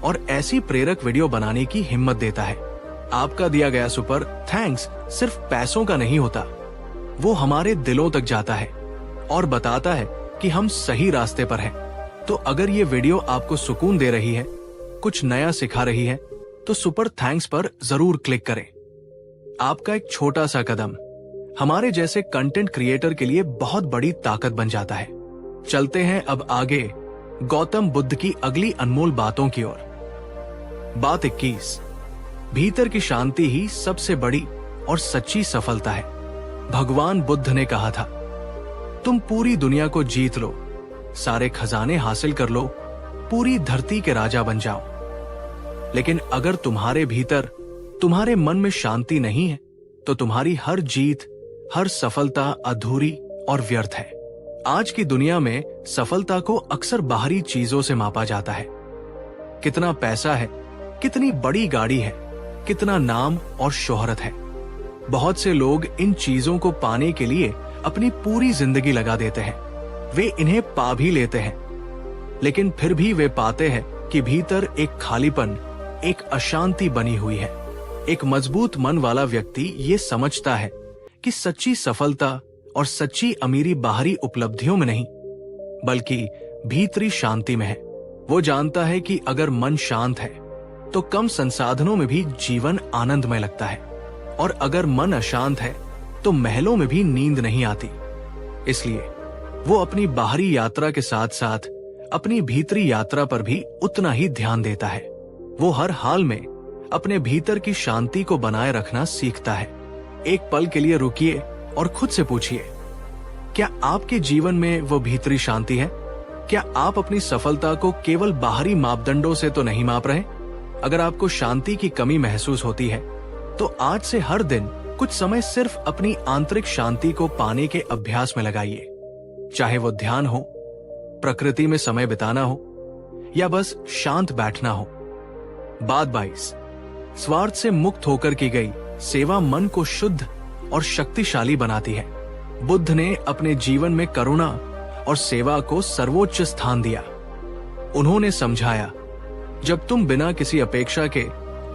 और ऐसी प्रेरक वीडियो बनाने की हिम्मत देता है। आपका दिया गया सुपर थैंक्स सिर्फ पैसों का नहीं होता, वो हमारे दिलों तक जाता है और बताता है कि हम सही रास्ते पर हैं। तो अगर ये वीडियो आपको सुकून दे रही है, कुछ नया सिखा रही है, तो सुपर थैंक्स पर जरूर क्लिक करें। आपका एक छोटा सा कदम हमारे जैसे कंटेंट क्रिएटर के लिए बहुत बड़ी ताकत बन जाता है। चलते हैं अब आगे गौतम बुद्ध की अगली अनमोल बातों की ओर। बात 21, भीतर की शांति ही सबसे बड़ी और सच्ची सफलता है। भगवान बुद्ध ने कहा था, तुम पूरी दुनिया को जीत लो, सारे खजाने हासिल कर लो, पूरी धरती के राजा बन जाओ, लेकिन अगर तुम्हारे भीतर, तुम्हारे मन में शांति नहीं है, तो तुम्हारी हर जीत, हर सफलता अधूरी और व्यर्थ है। आज की दुनिया में सफलता को अक्सर बाहरी चीजों से मापा जाता है। कितना पैसा है, कितनी बड़ी गाड़ी है, कितना नाम और शोहरत है। बहुत से लोग इन चीजों को पाने के लिए अपनी पूरी जिंदगी लगा देते हैं। वे इन्हें पा भी लेते हैं, लेकिन फिर भी वे पाते हैं कि भीतर एक खालीपन, एक अशांति बनी हुई है। एक मजबूत मन वाला व्यक्ति ये समझता है कि सच्ची सफलता और सच्ची अमीरी बाहरी उपलब्धियों में नहीं, बल्कि भीतरी शांति में है। वो जानता है कि अगर मन शांत है तो कम संसाधनों में भी जीवन आनंदमय लगता है, और अगर मन अशांत है तो महलों में भी नींद नहीं आती। इसलिए वो अपनी बाहरी यात्रा के साथ साथ अपनी भीतरी यात्रा पर भी उतना ही ध्यान देता है। वो हर हाल में अपने भीतर की शांति को बनाए रखना सीखता है। एक पल के लिए रुकिए और खुद से पूछिए, क्या आपके जीवन में वो भीतरी शांति है? क्या आप अपनी सफलता को केवल बाहरी मापदंडों से तो नहीं माप रहे? अगर आपको शांति की कमी महसूस होती है, तो आज से हर दिन कुछ समय सिर्फ अपनी आंतरिक शांति को पाने के अभ्यास में लगाइए। चाहे वो ध्यान हो, प्रकृति में समय बिताना हो या बस शांत बैठना हो। बात 22, स्वार्थ से मुक्त होकर की गई सेवा मन को शुद्ध और शक्तिशाली बनाती है। बुद्ध ने अपने जीवन में करुणा और सेवा को सर्वोच्च स्थान दिया। उन्होंने समझाया, जब तुम बिना किसी अपेक्षा के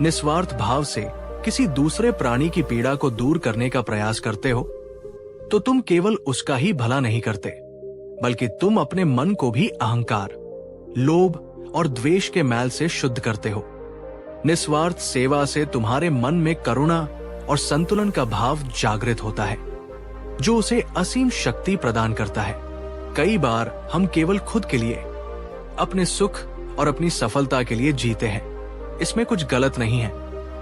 निस्वार्थ भाव से किसी दूसरे प्राणी की पीड़ा को दूर करने का प्रयास करते हो, तो तुम केवल उसका ही भला नहीं करते, बल्कि तुम अपने मन को भी अहंकार, लोभ और द्वेष के मैल से शुद्ध करते हो। निस्वार्थ सेवा से तुम्हारे मन में करुणा और संतुलन का भाव जागृत होता है, जो उसे असीम शक्ति प्रदान करता है। कई बार हम केवल खुद के लिए, अपने सुख और अपनी सफलता के लिए जीते हैं। इसमें कुछ गलत नहीं है,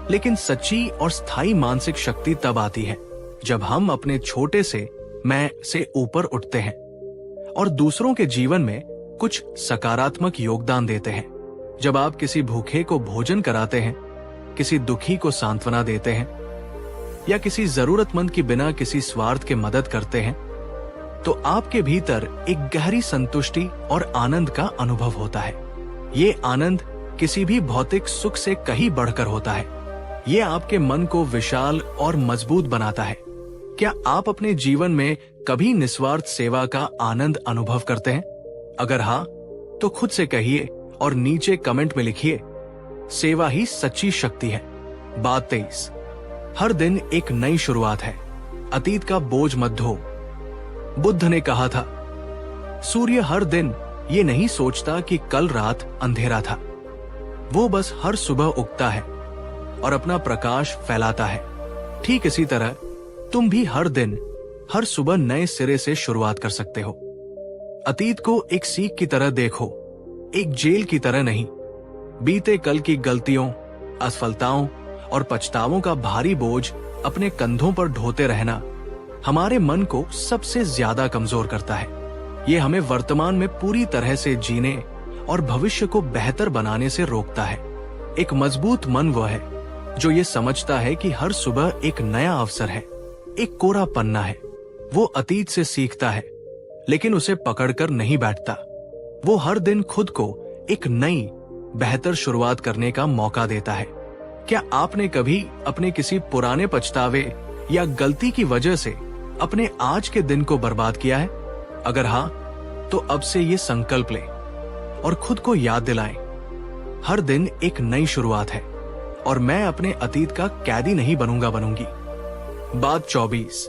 लेकिन सच्ची और स्थायी मानसिक शक्ति तब आती है जब हम अपने छोटे से मैं से ऊपर उठते हैं और दूसरों के जीवन में कुछ सकारात्मक योगदान देते हैं। जब आप किसी भूखे को भोजन कराते हैं, किसी दुखी को सांत्वना देते हैं या किसी जरूरतमंद की बिना किसी स्वार्थ के मदद करते हैं, तो आपके भीतर एक गहरी संतुष्टि और आनंद का अनुभव होता है। ये आनंद किसी भी भौतिक सुख से कहीं बढ़कर होता है। ये आपके मन को विशाल और मजबूत बनाता है। क्या आप अपने जीवन में कभी निस्वार्थ सेवा का आनंद अनुभव करते हैं? अगर हाँ, तो खुद से कहिए और नीचे कमेंट में लिखिए, सेवा ही सच्ची शक्ति है। बात 23। हर दिन एक नई शुरुआत है। अतीत का बोझ मत ढो। बुद्ध ने कहा था, सूर्य हर दिन ये नहीं सोचता कि कल रात अंधेरा था। वो बस हर सुबह उगता है और अपना प्रकाश फैलाता है। ठीक इसी तरह तुम भी हर दिन, हर सुबह नए सिरे से शुरुआत कर सकते हो। अतीत को एक सीख की तरह देखो, एक जेल की तरह नहीं। बीते कल की गलतियों, असफलताओं और पछतावों का भारी बोझ अपने कंधों पर ढोते रहना हमारे मन को सबसे ज्यादा कमजोर करता है। ये हमें वर्तमान में पूरी तरह से जीने और भविष्य को बेहतर बनाने से रोकता है। एक मजबूत मन वह है जो ये समझता है कि हर सुबह एक नया अवसर है, एक कोरा पन्ना है। वो अतीत से सीखता है, लेकिन उसे पकड़कर नहीं बैठता। वो हर दिन खुद को एक नई, बेहतर शुरुआत करने का मौका देता है। क्या आपने कभी अपने किसी पुराने पछतावे या गलती की वजह से अपने आज के दिन को बर्बाद किया है? अगर हाँ, तो अब से ये संकल्प लें और खुद को याद दिलाएं, हर दिन एक नई शुरुआत है और मैं अपने अतीत का कैदी नहीं बनूंगी। बात 24।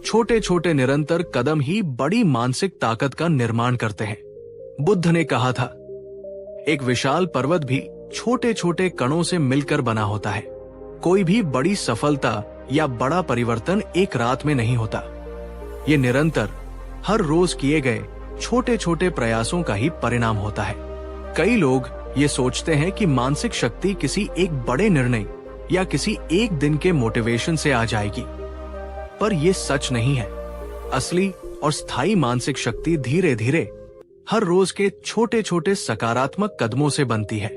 छोटे छोटे निरंतर कदम ही बड़ी मानसिक ताकत का निर्माण करते हैं। बुद्ध ने कहा था, एक विशाल पर्वत भी छोटे छोटे कणों से मिलकर बना होता है। कोई भी बड़ी सफलता या बड़ा परिवर्तन एक रात में नहीं होता। ये निरंतर, हर रोज किए गए छोटे छोटे प्रयासों का ही परिणाम होता है। कई लोग ये सोचते हैं कि मानसिक शक्ति किसी एक बड़े निर्णय या किसी एक दिन के मोटिवेशन से आ जाएगी, पर यह सच नहीं है। असली और स्थायी मानसिक शक्ति धीरे धीरे हर रोज के छोटे छोटे सकारात्मक कदमों से बनती है।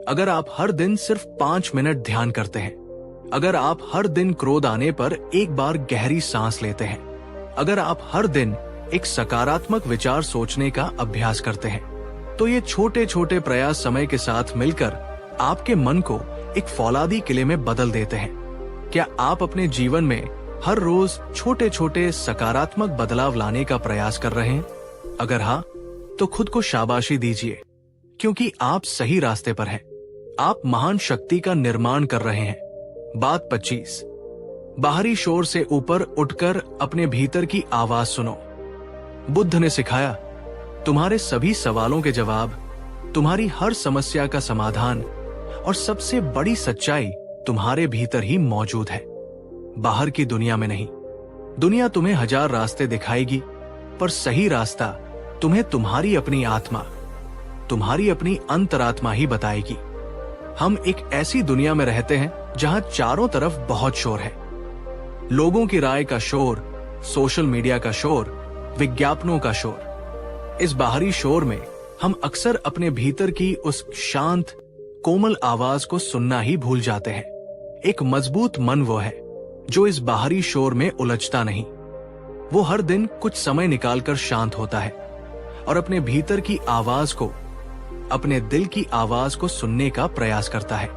अगर आप हर दिन सिर्फ 5 मिनट ध्यान करते हैं, अगर आप हर दिन क्रोध आने पर एक बार गहरी सांस लेते हैं, अगर आप हर दिन एक सकारात्मक विचार सोचने का अभ्यास करते हैं, तो ये छोटे छोटे प्रयास समय के साथ मिलकर आपके मन को एक फौलादी किले में बदल देते हैं। क्या आप अपने जीवन में हर रोज छोटे छोटे सकारात्मक बदलाव लाने का प्रयास कर रहे हैं? अगर हाँ, तो खुद को शाबाशी दीजिए, क्योंकि आप सही रास्ते पर हैं। आप महान शक्ति का निर्माण कर रहे हैं। बात 25। बाहरी शोर से ऊपर उठकर अपने भीतर की आवाज सुनो। बुद्ध ने सिखाया, तुम्हारे सभी सवालों के जवाब, तुम्हारी हर समस्या का समाधान और सबसे बड़ी सच्चाई तुम्हारे भीतर ही मौजूद है, बाहर की दुनिया में नहीं। दुनिया तुम्हें 1000 रास्ते दिखाएगी, पर सही रास्ता तुम्हें तुम्हारी अपनी आत्मा, तुम्हारी अपनी अंतरात्मा ही बताएगी। हम एक ऐसी दुनिया में रहते हैं जहां चारों तरफ बहुत शोर है। लोगों की राय का शोर, सोशल मीडिया का शोर, विज्ञापनों का शोर। इस बाहरी शोर में हम अक्सर अपने भीतर की उस शांत, कोमल आवाज को सुनना ही भूल जाते हैं। एक मजबूत मन वो है जो इस बाहरी शोर में उलझता नहीं। वो हर दिन कुछ समय निकालकर शांत होता है और अपने भीतर की आवाज को, अपने दिल की आवाज को सुनने का प्रयास करता है,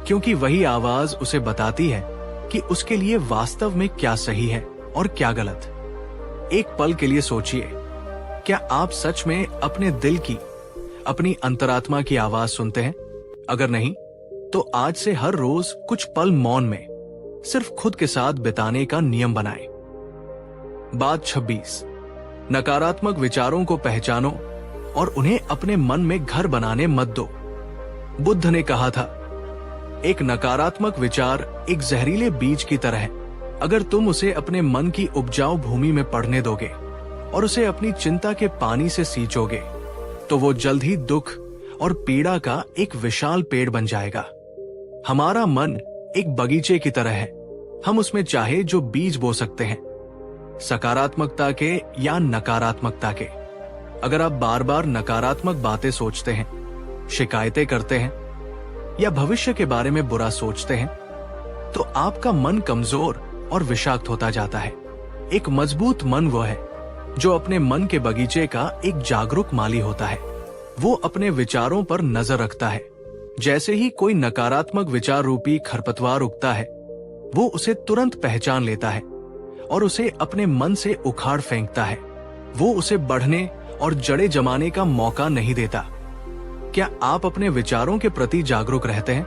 क्योंकि वही आवाज उसे बताती है कि उसके लिए वास्तव में क्या सही है और क्या गलत। एक पल के लिए सोचिए, क्या आप सच में अपने दिल की, अपनी अंतरात्मा की आवाज सुनते हैं? अगर नहीं, तो आज से हर रोज कुछ पल मौन में सिर्फ खुद के साथ बिताने का नियम बनाएं। बात 26। नकारात्मक विचारों को पहचानो और उन्हें अपने मन में घर बनाने मत दो। बुद्ध ने कहा था, एक नकारात्मक विचार एक जहरीले बीज की तरह है। अगर तुम उसे अपने मन की उपजाऊ भूमि में पड़ने दोगे और उसे अपनी चिंता के पानी से सींचोगे, तो वो जल्द ही दुख और पीड़ा का एक विशाल पेड़ बन जाएगा। हमारा मन एक बगीचे की तरह है। हम उसमें चाहे जो बीज बो सकते हैं, सकारात्मकता के या नकारात्मकता के। अगर आप बार बार नकारात्मक बातें सोचते हैं, शिकायतें करते हैं या भविष्य के बारे में बुरा सोचते हैं, तो आपका मन कमजोर और विषाक्त होता जाता है। एक मजबूत मन वो है जो अपने मन के बगीचे का एक जागरूक माली होता है। वो अपने विचारों पर नजर रखता है। जैसे ही कोई नकारात्मक विचार रूपी खरपतवार उगता है, वो उसे तुरंत पहचान लेता है और उसे अपने मन से उखाड़ फेंकता है। वो उसे बढ़ने और जड़ें जमाने का मौका नहीं देता। क्या आप अपने विचारों के प्रति जागरूक रहते हैं?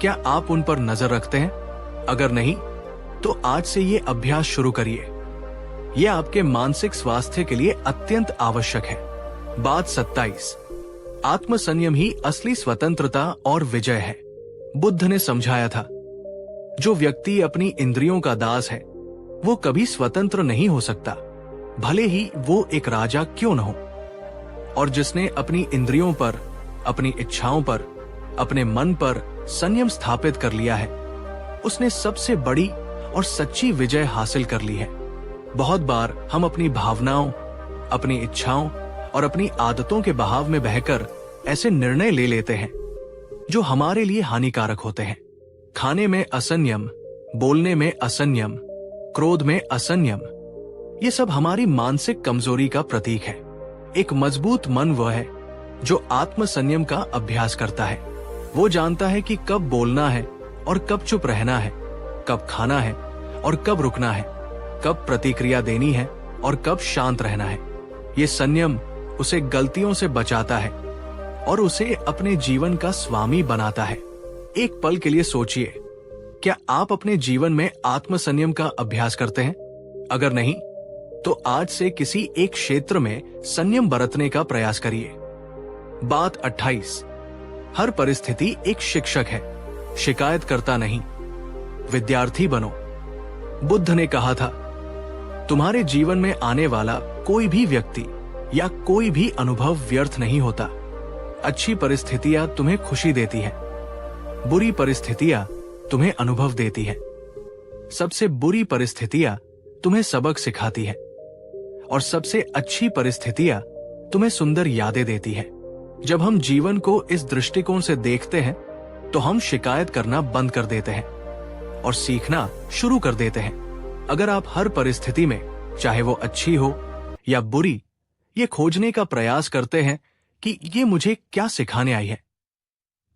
क्या आप उन पर नजर रखते हैं? अगर नहीं, तो आज से ये अभ्यास शुरू करिए। यह आपके मानसिक स्वास्थ्य के लिए अत्यंत आवश्यक है। बात 27। आत्मसंयम ही असली स्वतंत्रता और विजय है। बुद्ध ने समझाया था, जो व्यक्ति अपनी इंद्रियों का दास है, वो कभी स्वतंत्र नहीं हो सकता, भले ही वो एक राजा क्यों न हो। और जिसने अपनी इंद्रियों पर, अपनी इच्छाओं पर, अपने मन पर संयम स्थापित कर लिया है, उसने सबसे बड़ी और सच्ची विजय हासिल कर ली है। बहुत बार हम अपनी भावनाओं, अपनी इच्छाओं और अपनी आदतों के बहाव में बहकर ऐसे निर्णय ले लेते हैं जो हमारे लिए हानिकारक होते हैं। खाने में असंयम, बोलने में असंयम, क्रोध में असंयम, ये सब हमारी मानसिक कमजोरी का प्रतीक है। एक मजबूत मन वह है जो आत्मसंयम का अभ्यास करता है। वो जानता है कि कब बोलना है और कब चुप रहना है, कब खाना है और कब रुकना है, कब प्रतिक्रिया देनी है और कब शांत रहना है। ये संयम उसे गलतियों से बचाता है और उसे अपने जीवन का स्वामी बनाता है। एक पल के लिए सोचिए, क्या आप अपने जीवन में आत्मसंयम का अभ्यास करते हैं? अगर नहीं, तो आज से किसी एक क्षेत्र में संयम बरतने का प्रयास करिए। बात 28। हर परिस्थिति एक शिक्षक है, शिकायत करता नहीं। विद्यार्थी बनो। बुद्ध ने कहा था, तुम्हारे जीवन में आने वाला कोई भी व्यक्ति या कोई भी अनुभव व्यर्थ नहीं होता। अच्छी परिस्थितियां तुम्हें खुशी देती है, बुरी परिस्थितियां तुम्हें अनुभव देती है। सबसे बुरी परिस्थितियां तुम्हें सबक सिखाती है और सबसे अच्छी परिस्थितियां तुम्हें सुंदर यादें देती है। जब हम जीवन को इस दृष्टिकोण से देखते हैं, तो हम शिकायत करना बंद कर देते हैं और सीखना शुरू कर देते हैं। अगर आप हर परिस्थिति में, चाहे वो अच्छी हो या बुरी, ये खोजने का प्रयास करते हैं कि ये मुझे क्या सिखाने आई है,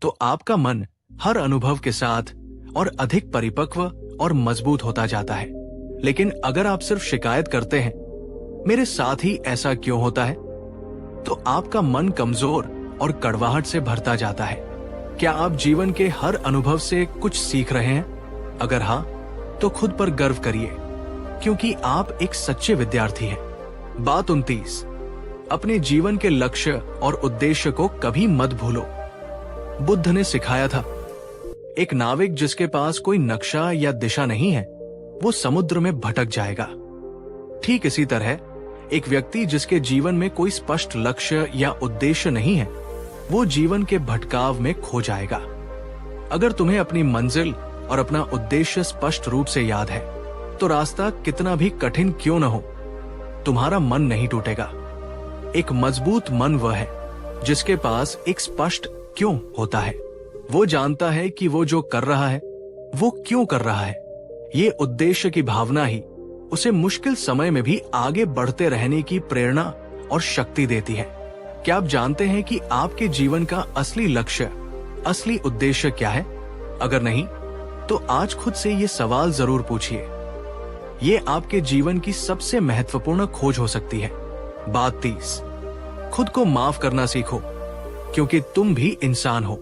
तो आपका मन हर अनुभव के साथ और अधिक परिपक्व और मजबूत होता जाता है। लेकिन अगर आप सिर्फ शिकायत करते हैं, मेरे साथ ही ऐसा क्यों होता है, तो आपका मन कमजोर और कड़वाहट से भरता जाता है। क्या आप जीवन के हर अनुभव से कुछ सीख रहे हैं? अगर हाँ, तो खुद पर गर्व करिए, क्योंकि आप एक सच्चे विद्यार्थी हैं। बात 29। अपने जीवन के लक्ष्य और उद्देश्य को कभी मत भूलो। बुद्ध ने सिखाया था, एक नाविक जिसके पास कोई नक्शा या दिशा नहीं है, वो समुद्र में भटक जाएगा। ठीक इसी तरह एक व्यक्ति जिसके जीवन में कोई स्पष्ट लक्ष्य या उद्देश्य नहीं है, वो जीवन के भटकाव में खो जाएगा। अगर तुम्हें अपनी मंजिल और अपना उद्देश्य स्पष्ट रूप से याद है, तो रास्ता कितना भी कठिन क्यों न हो, तुम्हारा मन नहीं टूटेगा। एक मजबूत मन वह है जिसके पास एक स्पष्ट क्यों होता है। वो जानता है कि वो जो कर रहा है, वो क्यों कर रहा है। ये उद्देश्य की भावना ही उसे मुश्किल समय में भी आगे बढ़ते रहने की प्रेरणा और शक्ति देती है। क्या आप जानते हैं कि आपके जीवन का असली लक्ष्य, असली उद्देश्य क्या है? अगर नहीं, तो आज खुद से ये सवाल जरूर पूछिए। ये आपके जीवन की सबसे महत्वपूर्ण खोज हो सकती है। बात 30। खुद को माफ करना सीखो, क्योंकि तुम भी इंसान हो।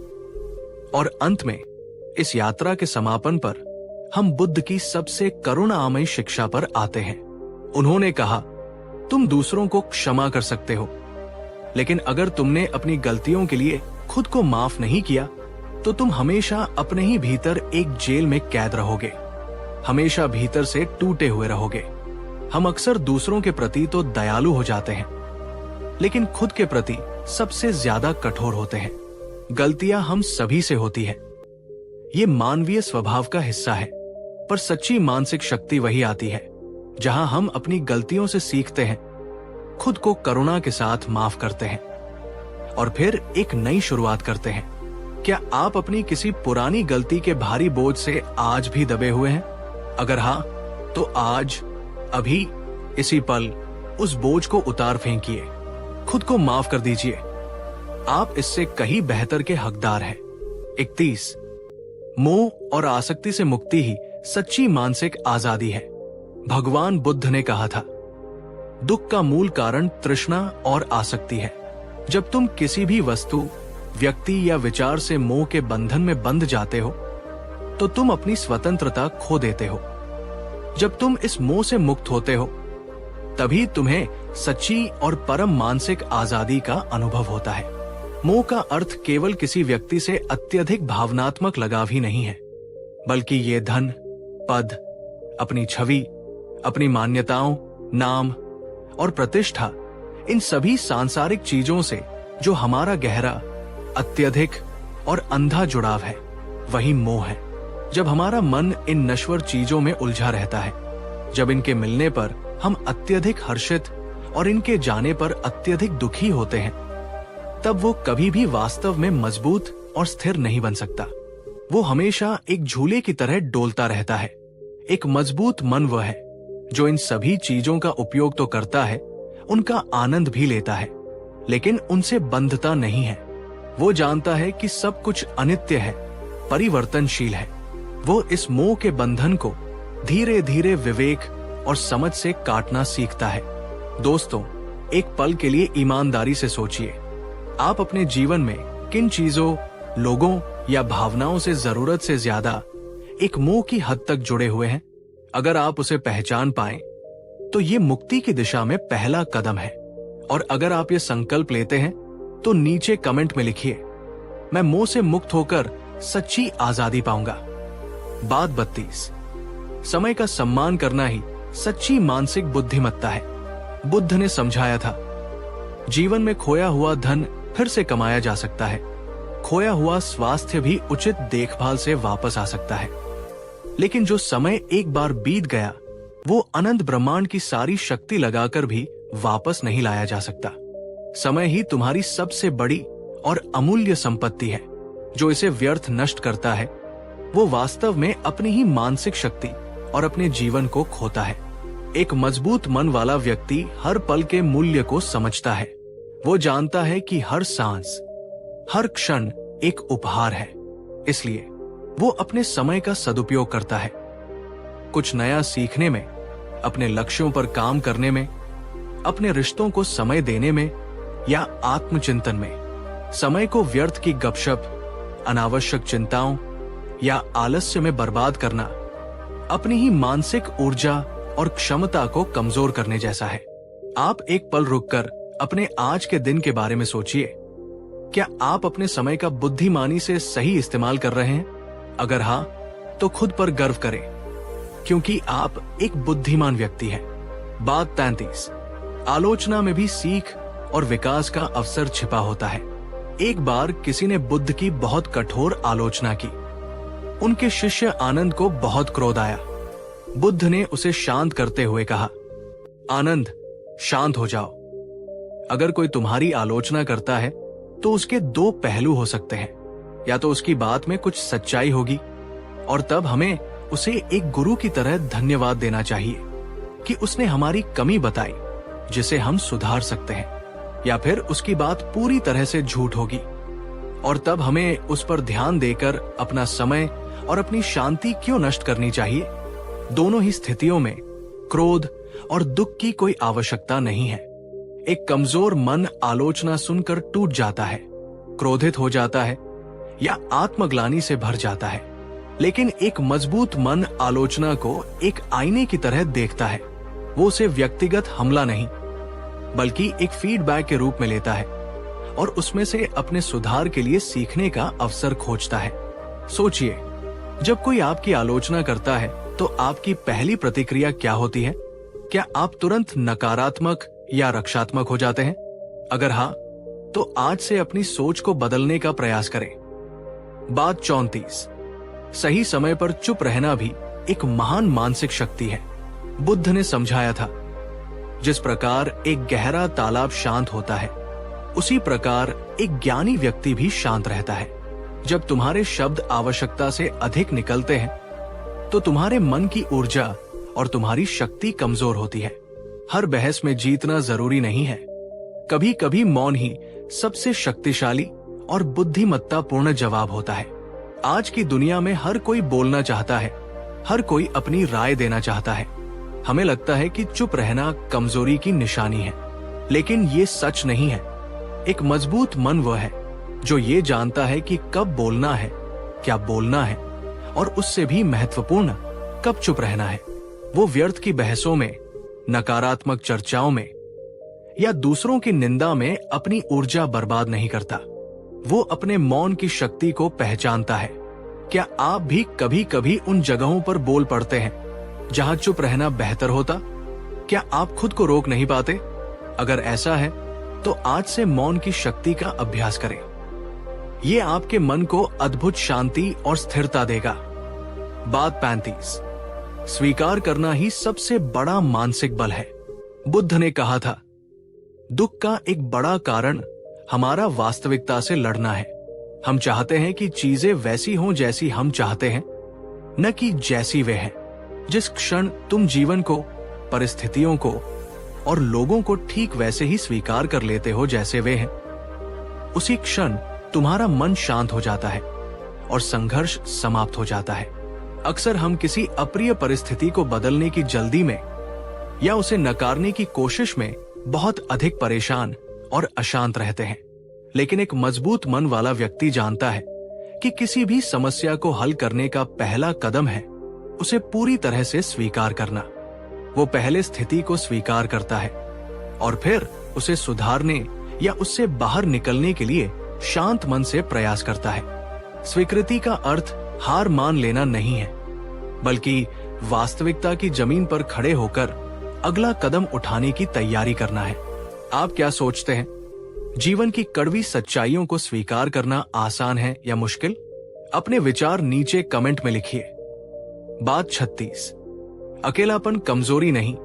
और अंत में, इस यात्रा के समापन पर हम बुद्ध की सबसे करुणामयी शिक्षा पर आते हैं। उन्होंने कहा, तुम दूसरों को क्षमा कर सकते हो, लेकिन अगर तुमने अपनी गलतियों के लिए खुद को माफ नहीं किया, तो तुम हमेशा अपने ही भीतर एक जेल में कैद रहोगे, हमेशा भीतर से टूटे हुए रहोगे। हम अक्सर दूसरों के प्रति तो दयालु हो जाते हैं, लेकिन खुद के प्रति सबसे ज्यादा कठोर होते हैं। गलतियां हम सभी से होती है, ये मानवीय स्वभाव का हिस्सा है। पर सच्ची मानसिक शक्ति वही आती है जहां हम अपनी गलतियों से सीखते हैं खुद को करुणा के साथ माफ करते हैं और फिर एक नई शुरुआत करते हैं। क्या आप अपनी किसी पुरानी गलती के भारी बोझ से आज भी दबे हुए हैं? अगर हाँ, तो आज, अभी, इसी पल उस बोझ को उतार फेंकिए, खुद को माफ कर दीजिए। आप इससे कहीं बेहतर के हकदार हैं। 31, मोह और आसक्ति से मुक्ति ही सच्ची मानसिक आजादी है। भगवान बुद्ध ने कहा था, दुख का मूल कारण तृष्णा और आसक्ति है। जब तुम किसी भी वस्तु, व्यक्ति या विचार से मोह के बंधन में बंध जाते हो, तो तुम अपनी स्वतंत्रता खो देते हो। जब तुम इस मोह से मुक्त होते हो, तभी तुम्हें सच्ची और परम मानसिक आजादी का अनुभव होता है। मोह का अर्थ केवल किसी व्यक्ति से अत्यधिक भावनात्मक लगाव ही नहीं है, बल्कि ये धन, पद, अपनी छवि, अपनी मान्यताओं, नाम और प्रतिष्ठा, इन सभी सांसारिक चीजों से जो हमारा गहरा, अत्यधिक और अंधा जुड़ाव है, वही मोह है। जब हमारा मन इन नश्वर चीजों में उलझा रहता है, जब इनके मिलने पर हम अत्यधिक हर्षित और इनके जाने पर अत्यधिक दुखी होते हैं, तब वो कभी भी वास्तव में मजबूत और स्थिर नहीं बन सकता। वो हमेशा एक झूले की तरह डोलता रहता है। एक मजबूत मन वह है जो इन सभी चीजों का उपयोग तो करता है, उनका आनंद भी लेता है, लेकिन उनसे बंधता नहीं है। वो जानता है कि सब कुछ अनित्य है, परिवर्तनशील है। वो इस मोह के बंधन को धीरे धीरे विवेक और समझ से काटना सीखता है। दोस्तों, एक पल के लिए ईमानदारी से सोचिए, आप अपने जीवन में किन चीजों, लोगों या भावनाओं से जरूरत से ज्यादा एक मोह की हद तक जुड़े हुए हैं? अगर आप उसे पहचान पाएं, तो ये मुक्ति की दिशा में पहला कदम है। और अगर आप ये संकल्प लेते हैं, तो नीचे कमेंट में लिखिए, मैं मोह से मुक्त होकर सच्ची आजादी पाऊंगा। बात 32, समय का सम्मान करना ही सच्ची मानसिक बुद्धिमत्ता है। बुद्ध ने समझाया था, जीवन में खोया हुआ धन फिर से कमाया जा सकता है, खोया हुआ स्वास्थ्य भी उचित देखभाल से वापस आ सकता है, लेकिन जो समय एक बार बीत गया, वो अनंत ब्रह्मांड की सारी शक्ति लगाकर भी वापस नहीं लाया जा सकता। समय ही तुम्हारी सबसे बड़ी और अमूल्य संपत्ति है। जो इसे व्यर्थ नष्ट करता है, वो वास्तव में अपनी ही मानसिक शक्ति और अपने जीवन को खोता है। एक मजबूत मन वाला व्यक्ति हर पल के मूल्य को समझता है। वो जानता है कि हर सांस, हर क्षण एक उपहार है, इसलिए वो अपने समय का सदुपयोग करता है। कुछ नया सीखने में, अपने लक्ष्यों पर काम करने में, अपने रिश्तों को समय देने में या आत्मचिंतन में। समय को व्यर्थ की गपशप, अनावश्यक चिंताओं या आलस्य में बर्बाद करना अपनी ही मानसिक ऊर्जा और क्षमता को कमजोर करने जैसा है। आप एक पल रुककर अपने आज के दिन के बारे में सोचिए। क्या आप अपने समय का बुद्धिमानी से सही इस्तेमाल कर रहे हैं? अगर हाँ, तो खुद पर गर्व करें, क्योंकि आप एक बुद्धिमान व्यक्ति हैं। बात 33, आलोचना में भी सीख और विकास का अवसर छिपा होता है। एक बार किसी ने बुद्ध की बहुत कठोर आलोचना की। उनके शिष्य आनंद को बहुत क्रोध आया। बुद्ध ने उसे शांत करते हुए कहा, आनंद, शांत हो जाओ। अगर कोई तुम्हारी आलोचना करता है, तो उसके दो पहलू हो सकते हैं। या तो उसकी बात में कुछ सच्चाई होगी, और तब हमें उसे एक गुरु की तरह धन्यवाद देना चाहिए कि उसने हमारी कमी बताई, जिसे हम सुधार सकते हैं। या फिर उसकी बात पूरी तरह से झूठ होगी, और तब हमें उस पर ध्यान देकर अपना समय और अपनी शांति क्यों नष्ट करनी चाहिए। दोनों ही स्थितियों में क्रोध और दुख की कोई आवश्यकता नहीं है। एक कमजोर मन आलोचना सुनकर टूट जाता है, क्रोधित हो जाता है या आत्मग्लानि से भर जाता है, लेकिन एक मजबूत मन आलोचना को एक आईने की तरह देखता है। वो उसे व्यक्तिगत हमला नहीं, बल्कि एक फीडबैक के रूप में लेता है और उसमें से अपने सुधार के लिए सीखने का अवसर खोजता है। सोचिए, जब कोई आपकी आलोचना करता है, तो आपकी पहली प्रतिक्रिया क्या होती है? क्या आप तुरंत नकारात्मक या रक्षात्मक हो जाते हैं? अगर हाँ, तो आज से अपनी सोच को बदलने का प्रयास करें। बात 34, सही समय पर चुप रहना भी एक महान मानसिक शक्ति है। बुद्ध ने समझाया था, जिस प्रकार एक गहरा तालाब शांत होता है, उसी प्रकार एक ज्ञानी व्यक्ति भी शांत रहता है। जब तुम्हारे शब्द आवश्यकता से अधिक निकलते हैं, तो तुम्हारे मन की ऊर्जा और तुम्हारी शक्ति कमजोर होती है। हर बहस में जीतना जरूरी नहीं है। कभी कभी मौन ही सबसे शक्तिशाली और बुद्धिमत्तापूर्ण जवाब होता है। आज की दुनिया में हर कोई बोलना चाहता है, हर कोई अपनी राय देना चाहता है। हमें लगता है कि चुप रहना कमजोरी की निशानी है, लेकिन ये सच नहीं है। एक मजबूत मन वह है जो ये जानता है कि कब बोलना है, क्या बोलना है, और उससे भी महत्वपूर्ण कब चुप रहना है। वो व्यर्थ की बहसों में, नकारात्मक चर्चाओं में या दूसरों की निंदा में अपनी ऊर्जा बर्बाद नहीं करता। वो अपने मौन की शक्ति को पहचानता है। क्या आप भी कभी कभी उन जगहों पर बोल पड़ते हैं जहां चुप रहना बेहतर होता? क्या आप खुद को रोक नहीं पाते? अगर ऐसा है तो आज से मौन की शक्ति का अभ्यास करें। ये आपके मन को अद्भुत शांति और स्थिरता देगा। बात 35। स्वीकार करना ही सबसे बड़ा मानसिक बल है। बुद्ध ने कहा था, दुख का एक बड़ा कारण हमारा वास्तविकता से लड़ना है। हम चाहते हैं कि चीजें वैसी हों जैसी हम चाहते हैं, न कि जैसी वे हैं। जिस क्षण तुम जीवन को, परिस्थितियों को और लोगों को ठीक वैसे ही स्वीकार कर लेते हो जैसे वे हैं, उसी क्षण तुम्हारा मन शांत हो जाता है और संघर्ष समाप्त हो जाता है। अक्सर हम किसी अप्रिय परिस्थिति को बदलने की जल्दी में या उसे नकारने की कोशिश में बहुत अधिक परेशान और अशांत रहते हैं। लेकिन एक मजबूत मन वाला व्यक्ति जानता है कि किसी भी समस्या को हल करने का पहला कदम है उसे पूरी तरह से स्वीकार करना। वो पहले स्थिति को स्वीकार करता है और फिर उसे सुधारने या उससे बाहर निकलने के लिए शांत मन से प्रयास करता है। स्वीकृति का अर्थ हार मान लेना नहीं है, बल्कि वास्तविकता की जमीन पर खड़े होकर अगला कदम उठाने की तैयारी करना है। आप क्या सोचते हैं? जीवन की कड़वी सच्चाइयों को स्वीकार करना आसान है या मुश्किल? अपने विचार नीचे कमेंट में लिखिए। बात 36। अकेलापन कमजोरी नहीं,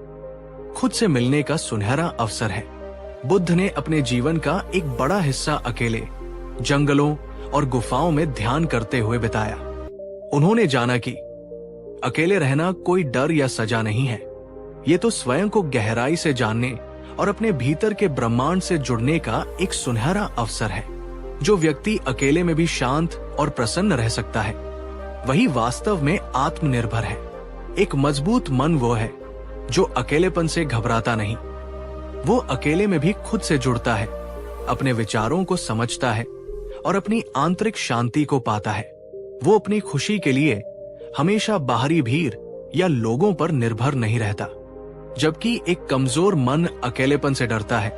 खुद से मिलने का सुनहरा अवसर है। बुद्ध ने अपने जीवन का एक बड़ा हिस्सा अकेले जंगलों और गुफाओं में ध्यान करते हुए बिताया। उन्होंने जाना कि अकेले रहना कोई डर या सजा नहीं है, ये तो स्वयं को गहराई से जानने और अपने भीतर के ब्रह्मांड से जुड़ने का एक सुनहरा अवसर है। जो व्यक्ति अकेले में भी शांत और प्रसन्न रह सकता है, वही वास्तव में आत्मनिर्भर है। एक मजबूत मन वो है जो अकेलेपन से घबराता नहीं। वो अकेले में भी खुद से जुड़ता है, अपने विचारों को समझता है और अपनी आंतरिक शांति को पाता है। वो अपनी खुशी के लिए हमेशा बाहरी भीड़ या लोगों पर निर्भर नहीं रहता, जबकि एक कमजोर मन अकेलेपन से डरता है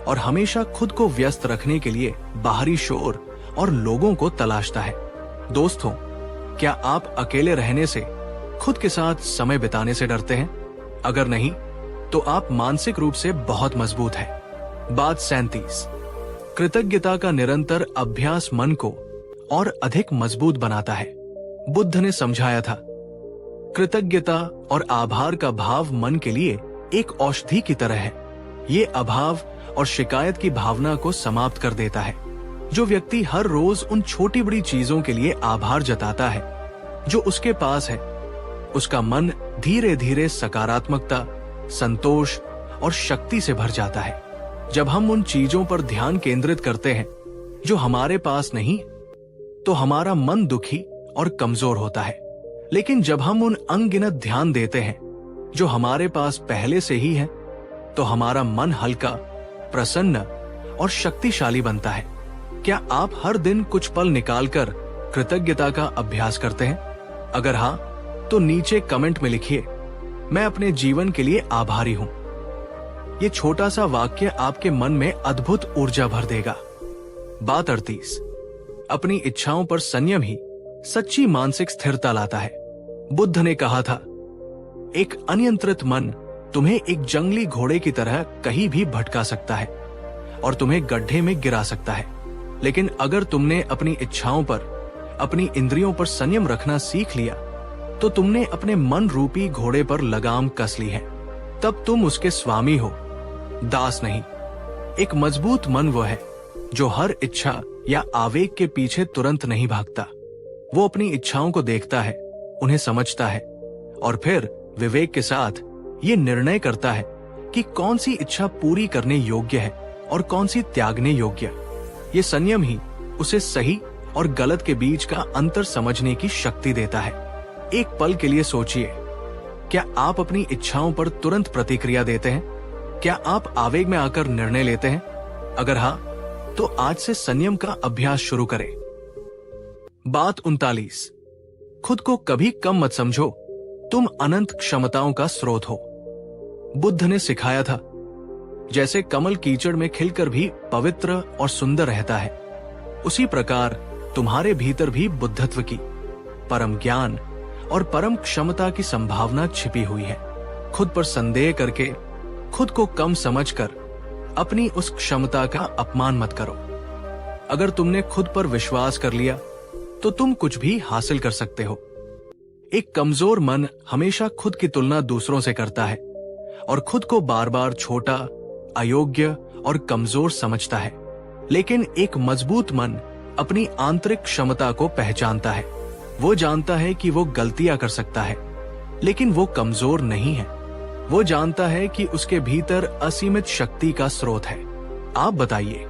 और हमेशा खुद को व्यस्त रखने के लिए बाहरी शोर और लोगों को तलाशता है। दोस्तों, क्या आप अकेले रहने से, खुद के साथ समय बिताने से डरते हैं? अगर नहीं, तो आप मानसिक रूप से बहुत मजबूत हैं। बात 37। कृतज्ञता का निरंतर अभ्यास मन को और अधिक मजबूत बनाता है। बुद्ध ने समझाया था, कृतज्ञता और आभार का भाव मन के लिए एक औषधि की तरह है। ये अभाव और शिकायत की भावना को समाप्त कर देता है। जो व्यक्ति हर रोज उन छोटी बड़ी चीजों के लिए आभार जताता है जो उसके पास है, उसका मन धीरे धीरे सकारात्मकता, संतोष और शक्ति से भर जाता है। जब हम उन चीजों पर ध्यान केंद्रित करते हैं जो हमारे पास नहीं, तो हमारा मन दुखी और कमजोर होता है। लेकिन जब हम उन अनगिनत ध्यान देते हैं जो हमारे पास पहले से ही है, तो हमारा मन हल्का, प्रसन्न और शक्तिशाली बनता है। क्या आप हर दिन कुछ पल निकालकर कृतज्ञता का अभ्यास करते हैं? अगर हाँ, तो नीचे कमेंट में लिखिए, मैं अपने जीवन के लिए आभारी हूं। ये छोटा सा वाक्य आपके मन में अद्भुत ऊर्जा भर देगा। बात 38। अपनी इच्छाओं पर संयम ही सच्ची मानसिक स्थिरता लाता है। बुद्ध ने कहा था, एक अनियंत्रित मन तुम्हें एक जंगली घोड़े की तरह कहीं भी भटका सकता है और तुम्हें गड्ढे में गिरा सकता है। लेकिन अगर तुमने अपनी इच्छाओं पर, अपनी इंद्रियों पर संयम रखना सीख लिया, तो तुमने अपने मन रूपी घोड़े पर लगाम कस ली है। तब तुम उसके स्वामी हो, दास नहीं। एक मजबूत मन वो है जो हर इच्छा या आवेग के पीछे तुरंत नहीं भागता। वो अपनी इच्छाओं को देखता है, उन्हें समझता है और फिर विवेक के साथ ये निर्णय करता है कि कौन सी इच्छा पूरी करने योग्य है और कौन सी त्यागने योग्य। ये संयम ही उसे सही और गलत के बीच का अंतर समझने की शक्ति देता है। एक पल के लिए सोचिए, क्या आप अपनी इच्छाओं पर तुरंत प्रतिक्रिया देते हैं? क्या आप आवेग में आकर निर्णय लेते हैं? अगर हाँ, तो आज से संयम का अभ्यास शुरू करें। बात 39। खुद को कभी कम मत समझो, तुम अनंत क्षमताओं का स्रोत हो। बुद्ध ने सिखाया था, जैसे कमल कीचड़ में खिलकर भी पवित्र और सुंदर रहता है, उसी प्रकार तुम्हारे भीतर भी बुद्धत्व की, परम ज्ञान और परम क्षमता की संभावना छिपी हुई है। खुद पर संदेह करके, खुद को कम समझकर अपनी उस क्षमता का अपमान मत करो। अगर तुमने खुद पर विश्वास कर लिया तो तुम कुछ भी हासिल कर सकते हो। एक कमजोर मन हमेशा खुद की तुलना दूसरों से करता है और खुद को बार बार छोटा, अयोग्य और कमजोर समझता है। लेकिन एक मजबूत मन अपनी आंतरिक क्षमता को पहचानता है। वो जानता है कि वो गलतियां कर सकता है, लेकिन वो कमजोर नहीं है। वो जानता है कि उसके भीतर असीमित शक्ति का स्रोत है। आप बताइए,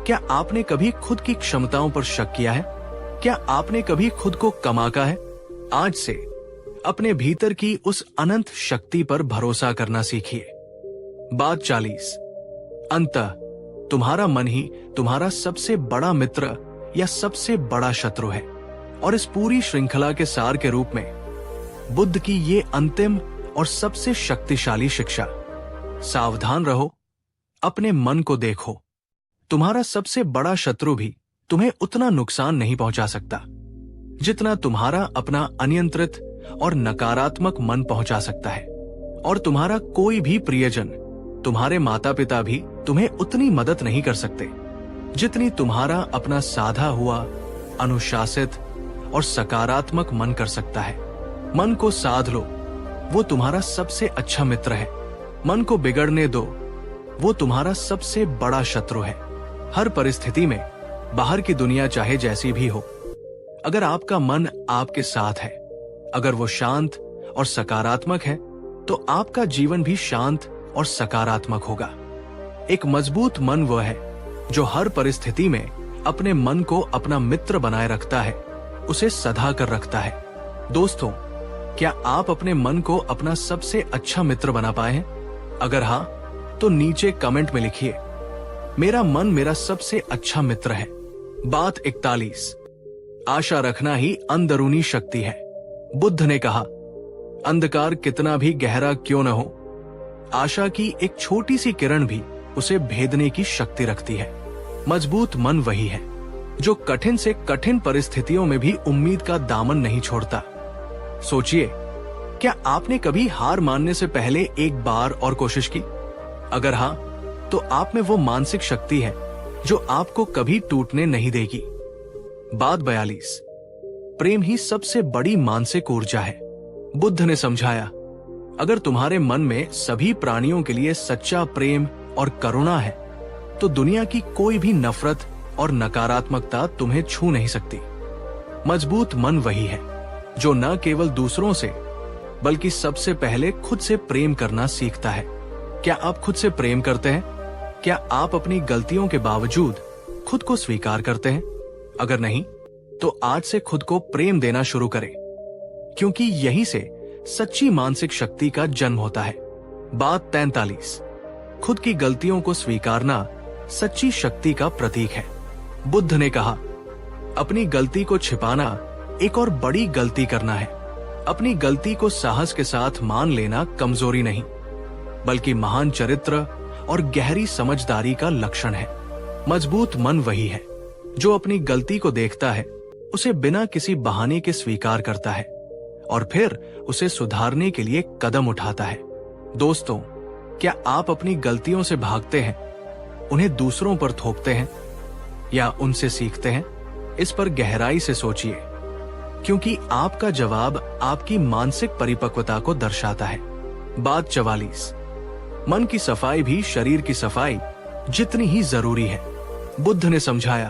क्या आपने कभी खुद की क्षमताओं पर शक किया है? क्या आपने कभी खुद को कम आंका है? आज से अपने भीतर की उस अनंत शक्ति पर भरोसा करना सीखिए। बात 40। अंततः तुम्हारा मन ही तुम्हारा सबसे बड़ा मित्र या सबसे बड़ा शत्रु है। और इस पूरी श्रृंखला के सार के रूप में बुद्ध की ये अंतिम और सबसे शक्तिशाली शिक्षा, सावधान रहो, अपने मन को देखो। तुम्हारा सबसे बड़ा शत्रु भी तुम्हें उतना नुकसान नहीं पहुंचा सकता जितना तुम्हारा अपना अनियंत्रित और नकारात्मक मन पहुंचा सकता है। और तुम्हारा कोई भी प्रियजन, तुम्हारे माता पिता भी तुम्हें उतनी मदद नहीं कर सकते जितनी तुम्हारा अपना साधा हुआ, अनुशासित और सकारात्मक मन कर सकता है। मन को साध लो, वो तुम्हारा सबसे अच्छा मित्र है। मन को बिगड़ने दो, वो तुम्हारा सबसे बड़ा शत्रु है। हर परिस्थिति में, बाहर की दुनिया चाहे जैसी भी हो, अगर आपका मन आपके साथ है, अगर वो शांत और सकारात्मक है, तो आपका जीवन भी शांत और सकारात्मक होगा। एक मजबूत मन वह है जो हर परिस्थिति में अपने मन को अपना मित्र बनाए रखता है, उसे सधा कर रखता है। दोस्तों, क्या आप अपने मन को अपना सबसे अच्छा मित्र बना पाए हैं? अगर हाँ, तो नीचे कमेंट में लिखिए, मेरा मन मेरा सबसे अच्छा मित्र है। बात 41। आशा रखना ही अंदरूनी शक्ति है। बुद्ध ने कहा, अंधकार कितना भी गहरा क्यों न हो, आशा की एक छोटी सी किरण भी उसे भेदने की शक्ति रखती है। मजबूत मन वही है जो कठिन से कठिन परिस्थितियों में भी उम्मीद का दामन नहीं छोड़ता। सोचिए, क्या आपने कभी हार मानने से पहले एक बार और कोशिश की? अगर हाँ, तो आप में वो मानसिक शक्ति है जो आपको कभी टूटने नहीं देगी। बात 42। प्रेम ही सबसे बड़ी मानसिक ऊर्जा है। बुद्ध ने समझाया, अगर तुम्हारे मन में सभी प्राणियों के लिए सच्चा प्रेम और करुणा है, तो दुनिया की कोई भी नफरत और नकारात्मकता तुम्हें छू नहीं सकती। मजबूत मन वही है जो न केवल दूसरों से, बल्कि सबसे पहले खुद से प्रेम करना सीखता है। क्या आप खुद से प्रेम करते हैं? क्या आप अपनी गलतियों के बावजूद खुद को स्वीकार करते हैं? अगर नहीं, तो आज से खुद को प्रेम देना शुरू करें, क्योंकि यहीं से सच्ची मानसिक शक्ति का जन्म होता है। बात 43। खुद की गलतियों को स्वीकारना सच्ची शक्ति का प्रतीक है। बुद्ध ने कहा, अपनी गलती को छिपाना एक और बड़ी गलती करना है। अपनी गलती को साहस के साथ मान लेना कमजोरी नहीं, बल्कि महान चरित्र और गहरी समझदारी का लक्षण है। मजबूत मन वही है जो अपनी गलती को देखता है, उसे बिना किसी बहाने के स्वीकार करता है और फिर उसे सुधारने के लिए कदम उठाता है। दोस्तों, क्या आप अपनी गलतियों से भागते हैं, उन्हें दूसरों पर थोपते हैं या उनसे सीखते हैं? इस पर गहराई से सोचिए, क्योंकि आपका जवाब आपकी मानसिक परिपक्वता को दर्शाता है। बात 44। मन की सफाई भी शरीर की सफाई जितनी ही जरूरी है। बुद्ध ने समझाया,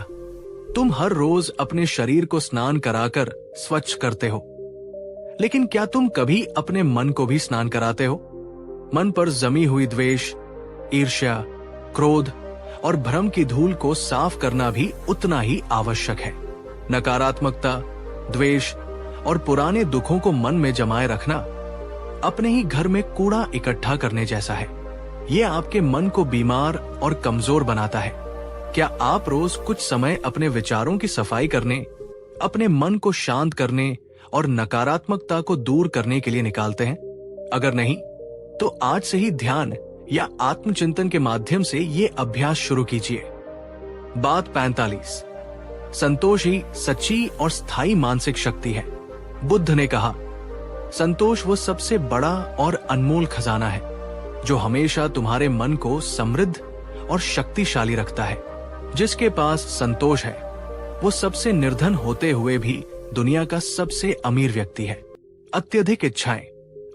तुम हर रोज अपने शरीर को स्नान कराकर स्वच्छ करते हो, लेकिन क्या तुम कभी अपने मन को भी स्नान कराते हो? मन पर जमी हुई द्वेष, ईर्ष्या, क्रोध और भ्रम की धूल को साफ करना भी उतना ही आवश्यक है। नकारात्मकता, द्वेष और पुराने दुखों को मन में जमाए रखना अपने ही घर में कूड़ा इकट्ठा करने जैसा है। यह आपके मन को बीमार और कमजोर बनाता है। क्या आप रोज कुछ समय अपने विचारों की सफाई करने, अपने मन को शांत करने और नकारात्मकता को दूर करने के लिए निकालते हैं? अगर नहीं, तो आज से ही ध्यान या आत्मचिंतन के माध्यम से ये अभ्यास शुरू कीजिए। बात 45। संतोष ही सच्ची और स्थायी मानसिक शक्ति है। बुद्ध ने कहा, संतोष वो सबसे बड़ा और अनमोल खजाना है जो हमेशा तुम्हारे मन को समृद्ध और शक्तिशाली रखता है। जिसके पास संतोष है वो सबसे निर्धन होते हुए भी दुनिया का सबसे अमीर व्यक्ति है। अत्यधिक इच्छाएं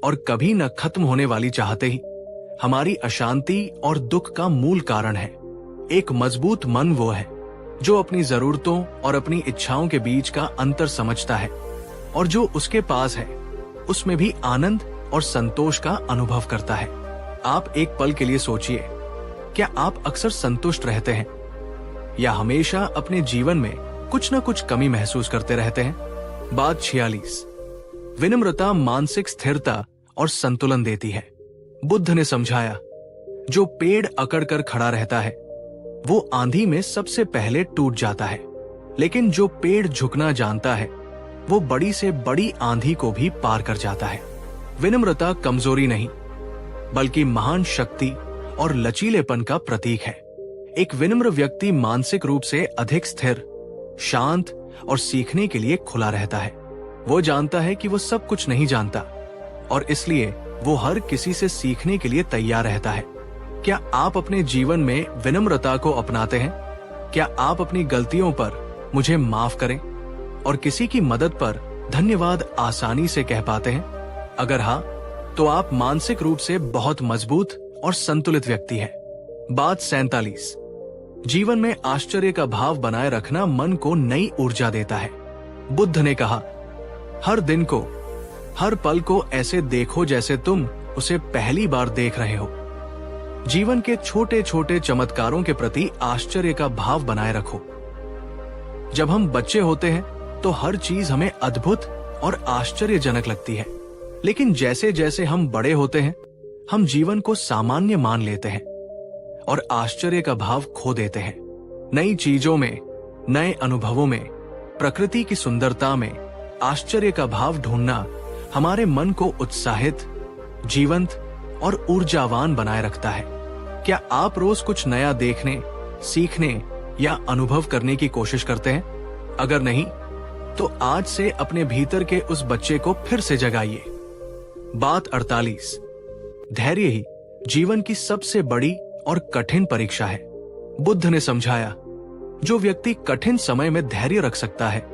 और कभी न खत्म होने वाली चाहते ही हमारी अशांति और दुख का मूल कारण है। एक मजबूत मन वो है जो अपनी जरूरतों और अपनी इच्छाओं के बीच का अंतर समझता है और जो उसके पास है उसमें भी आनंद और संतोष का अनुभव करता है। आप एक पल के लिए सोचिए, क्या आप अक्सर संतुष्ट रहते हैं या हमेशा अपने जीवन में कुछ न कुछ कमी महसूस करते रहते हैं? बात 46। विनम्रता मानसिक स्थिरता और संतुलन देती है। बुद्ध ने समझाया, जो पेड़ अकड़ कर खड़ा रहता है वो आंधी में सबसे पहले टूट जाता है, लेकिन जो पेड़ झुकना जानता है वो बड़ी से बड़ी आंधी को भी पार कर जाता है। विनम्रता कमजोरी नहीं बल्कि महान शक्ति और लचीलेपन का प्रतीक है। एक विनम्र व्यक्ति मानसिक रूप से अधिक स्थिर, शांत और सीखने के लिए खुला रहता है। वो जानता है कि वो सब कुछ नहीं जानता और इसलिए वो हर किसी से सीखने के लिए तैयार रहता है। क्या आप अपने जीवन में विनम्रता को अपनाते हैं? क्या आप अपनी गलतियों पर मुझे माफ करें और किसी की मदद पर धन्यवाद आसानी से कह पाते हैं? अगर हाँ, तो आप मानसिक रूप से बहुत मजबूत और संतुलित व्यक्ति हैं। बात 47। जीवन में आश्चर्य का भाव बनाए रखना मन को नई ऊर्जा देता है। बुद्ध ने कहा, हर दिन को, हर पल को ऐसे देखो जैसे तुम उसे पहली बार देख रहे हो। जीवन के छोटे छोटे चमत्कारों के प्रति आश्चर्य का भाव बनाए रखो। जब हम बच्चे होते हैं तो हर चीज हमें अद्भुत और आश्चर्यजनक लगती है, लेकिन जैसे जैसे हम बड़े होते हैं हम जीवन को सामान्य मान लेते हैं और आश्चर्य का भाव खो देते हैं। नई चीजों में, नए अनुभवों में, प्रकृति की सुंदरता में आश्चर्य का भाव ढूंढना हमारे मन को उत्साहित, जीवंत और ऊर्जावान बनाए रखता है। क्या आप रोज कुछ नया देखने, सीखने या अनुभव करने की कोशिश करते हैं? अगर नहीं, तो आज से अपने भीतर के उस बच्चे को फिर से जगाइए। बात 48। धैर्य ही जीवन की सबसे बड़ी और कठिन परीक्षा है। बुद्ध ने समझाया, जो व्यक्ति कठिन समय में धैर्य रख सकता है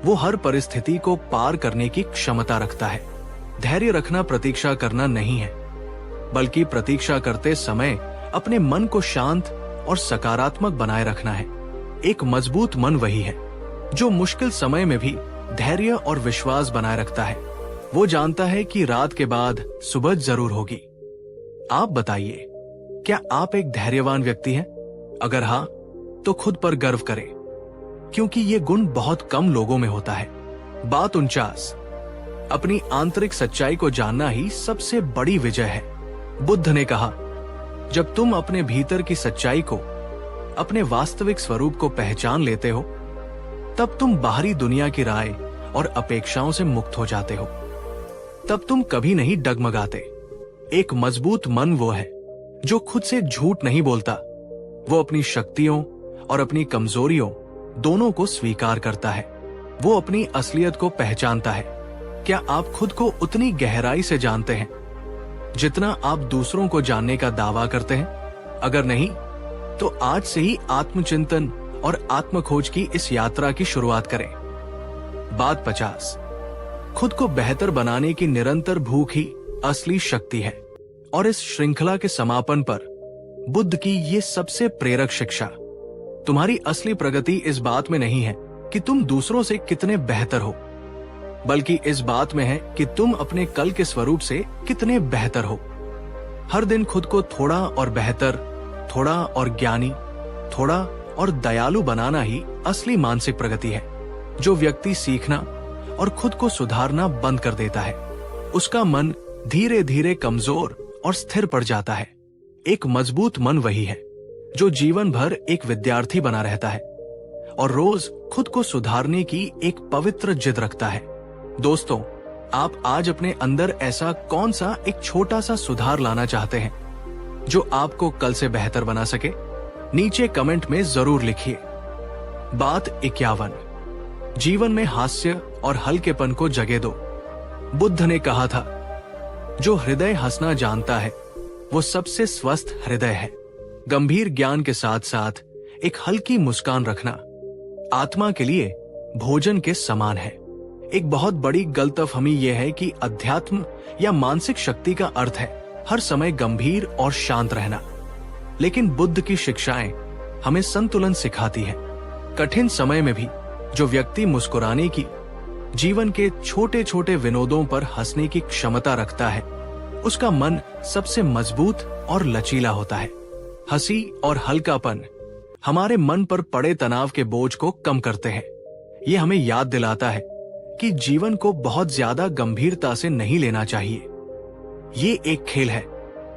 वो हर परिस्थिति को पार करने की क्षमता रखता है। धैर्य रखना प्रतीक्षा करना नहीं है, बल्कि प्रतीक्षा करते समय अपने मन को शांत और सकारात्मक बनाए रखना है। एक मजबूत मन वही है जो मुश्किल समय में भी धैर्य और विश्वास बनाए रखता है। वो जानता है कि रात के बाद सुबह जरूर होगी। आप बताइए, क्या आप एक धैर्यवान व्यक्ति हैं? अगर हाँ, तो खुद पर गर्व करें, क्योंकि ये गुण बहुत कम लोगों में होता है। बात 49। अपनी आंतरिक सच्चाई को जानना ही सबसे बड़ी विजय है। बुद्ध ने कहा, जब तुम अपने भीतर की सच्चाई को, अपने वास्तविक स्वरूप को पहचान लेते हो, तब तुम बाहरी दुनिया की राय और अपेक्षाओं से मुक्त हो जाते हो। तब तुम कभी नहीं डगमगाते। एक मजबूत मन वो है जो खुद से झूठ नहीं बोलता। वो अपनी शक्तियों और अपनी कमजोरियों दोनों को स्वीकार करता है। वो अपनी असलियत को पहचानता है। क्या आप खुद को उतनी गहराई से जानते हैं जितना आप दूसरों को जानने का दावा करते हैं? अगर नहीं, तो आज से ही आत्मचिंतन और आत्मखोज की इस यात्रा की शुरुआत करें। बात 50। खुद को बेहतर बनाने की निरंतर भूख ही असली शक्ति है और इस श्रृंखला के समापन पर बुद्ध की ये सबसे प्रेरक शिक्षा, तुम्हारी असली प्रगति इस बात में नहीं है कि तुम दूसरों से कितने बेहतर हो, बल्कि इस बात में है कि तुम अपने कल के स्वरूप से कितने बेहतर हो। हर दिन खुद को थोड़ा और बेहतर, थोड़ा और ज्ञानी, थोड़ा और दयालु बनाना ही असली मानसिक प्रगति है। जो व्यक्ति सीखना और खुद को सुधारना बंद कर देता है, उसका मन धीरे धीरे कमजोर और स्थिर पड़ जाता है। एक मजबूत मन वही है जो जीवन भर एक विद्यार्थी बना रहता है और रोज खुद को सुधारने की एक पवित्र जिद रखता है। दोस्तों, आप आज अपने अंदर ऐसा कौन सा एक छोटा सा सुधार लाना चाहते हैं जो आपको कल से बेहतर बना सके? नीचे कमेंट में जरूर लिखिए। बात 51, जीवन में हास्य और हल्केपन को जगह दो। बुद्ध ने कहा था, जो हृदय हंसना जानता है वो सबसे स्वस्थ हृदय है। गंभीर ज्ञान के साथ साथ एक हल्की मुस्कान रखना आत्मा के लिए भोजन के समान है। एक बहुत बड़ी गलतफहमी यह है कि अध्यात्म या मानसिक शक्ति का अर्थ है हर समय गंभीर और शांत रहना, लेकिन बुद्ध की शिक्षाएं हमें संतुलन सिखाती है। कठिन समय में भी जो व्यक्ति मुस्कुराने की, जीवन के छोटे छोटे विनोदों पर हंसने की क्षमता रखता है, उसका मन सबसे मजबूत और लचीला होता है। हंसी और हल्कापन हमारे मन पर पड़े तनाव के बोझ को कम करते हैं। ये हमें याद दिलाता है कि जीवन को बहुत ज्यादा गंभीरता से नहीं लेना चाहिए। ये एक खेल है।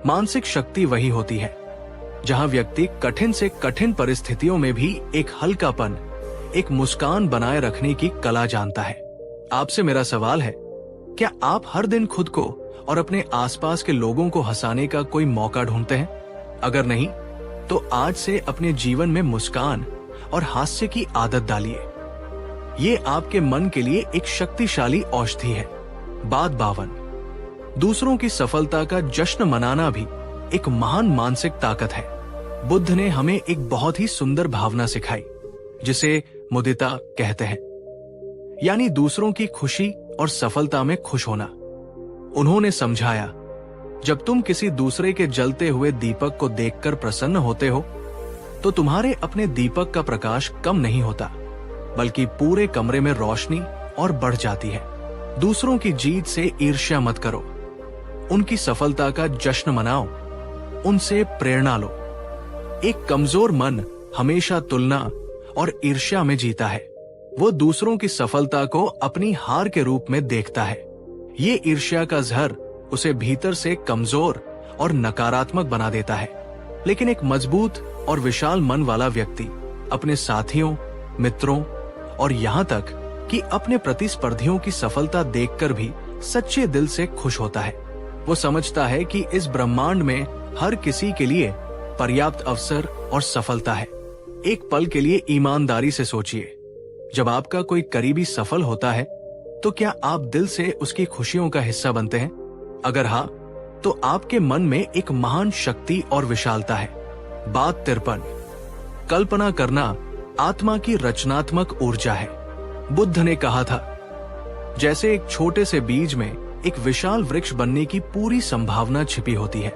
मानसिक शक्ति वही होती है जहां व्यक्ति कठिन से कठिन परिस्थितियों में भी एक हल्कापन, एक मुस्कान बनाए रखने की कला जानता है। आपसे मेरा सवाल है, क्या आप हर दिन खुद को और अपने आसपास के लोगों को हंसाने का कोई मौका ढूंढते हैं? अगर नहीं, तो आज से अपने जीवन में मुस्कान और हास्य की आदत डालिए। ये आपके मन के लिए एक शक्तिशाली औषधि है। बात 52, दूसरों की सफलता का जश्न मनाना भी एक महान मानसिक ताकत है। बुद्ध ने हमें एक बहुत ही सुंदर भावना सिखाई जिसे मुदिता कहते हैं, यानी दूसरों की खुशी और सफलता में खुश होना। उन्होंने समझाया, जब तुम किसी दूसरे के जलते हुए दीपक को देखकर प्रसन्न होते हो तो तुम्हारे अपने दीपक का प्रकाश कम नहीं होता, बल्कि पूरे कमरे में रोशनी और बढ़ जाती है। दूसरों की जीत से ईर्ष्या मत करो, उनकी सफलता का जश्न मनाओ, उनसे प्रेरणा लो। एक कमजोर मन हमेशा तुलना और ईर्ष्या में जीता है। वो दूसरों की सफलता को अपनी हार के रूप में देखता है। ये ईर्ष्या का जहर उसे भीतर से कमजोर और नकारात्मक बना देता है। लेकिन एक मजबूत और विशाल मन वाला व्यक्ति अपने साथियों, मित्रों और यहाँ तक कि अपने प्रतिस्पर्धियों की सफलता देखकर भी सच्चे दिल से खुश होता है। वो समझता है कि इस ब्रह्मांड में हर किसी के लिए पर्याप्त अवसर और सफलता है। एक पल के लिए ईमानदारी से सोचिए, जब आपका कोई करीबी सफल होता है तो क्या आप दिल से उसकी खुशियों का हिस्सा बनते हैं? अगर हाँ, तो आपके मन में एक महान शक्ति और विशालता है। बात 53, कल्पना करना आत्मा की रचनात्मक ऊर्जा है। बुद्ध ने कहा था, जैसे एक छोटे से बीज में एक विशाल वृक्ष बनने की पूरी संभावना छिपी होती है,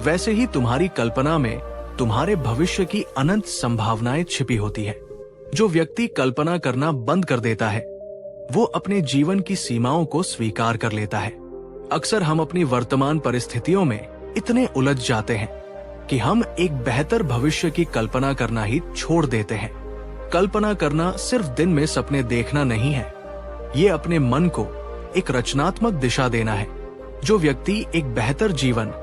वैसे ही तुम्हारी कल्पना में तुम्हारे भविष्य की अनंत संभावनाएं छिपी होती है। जो व्यक्ति कल्पना करना बंद कर देता है वो अपने जीवन की सीमाओं को स्वीकार कर लेता है। अक्सर हम अपनी वर्तमान परिस्थितियों में इतने उलझ जाते हैं कि हम एक बेहतर भविष्य की कल्पना करना ही छोड़ देते हैं। कल्पना करना सिर्फ दिन में सपने देखना नहीं है, ये अपने मन को एक रचनात्मक दिशा देना है। जो व्यक्ति एक बेहतर जीवन,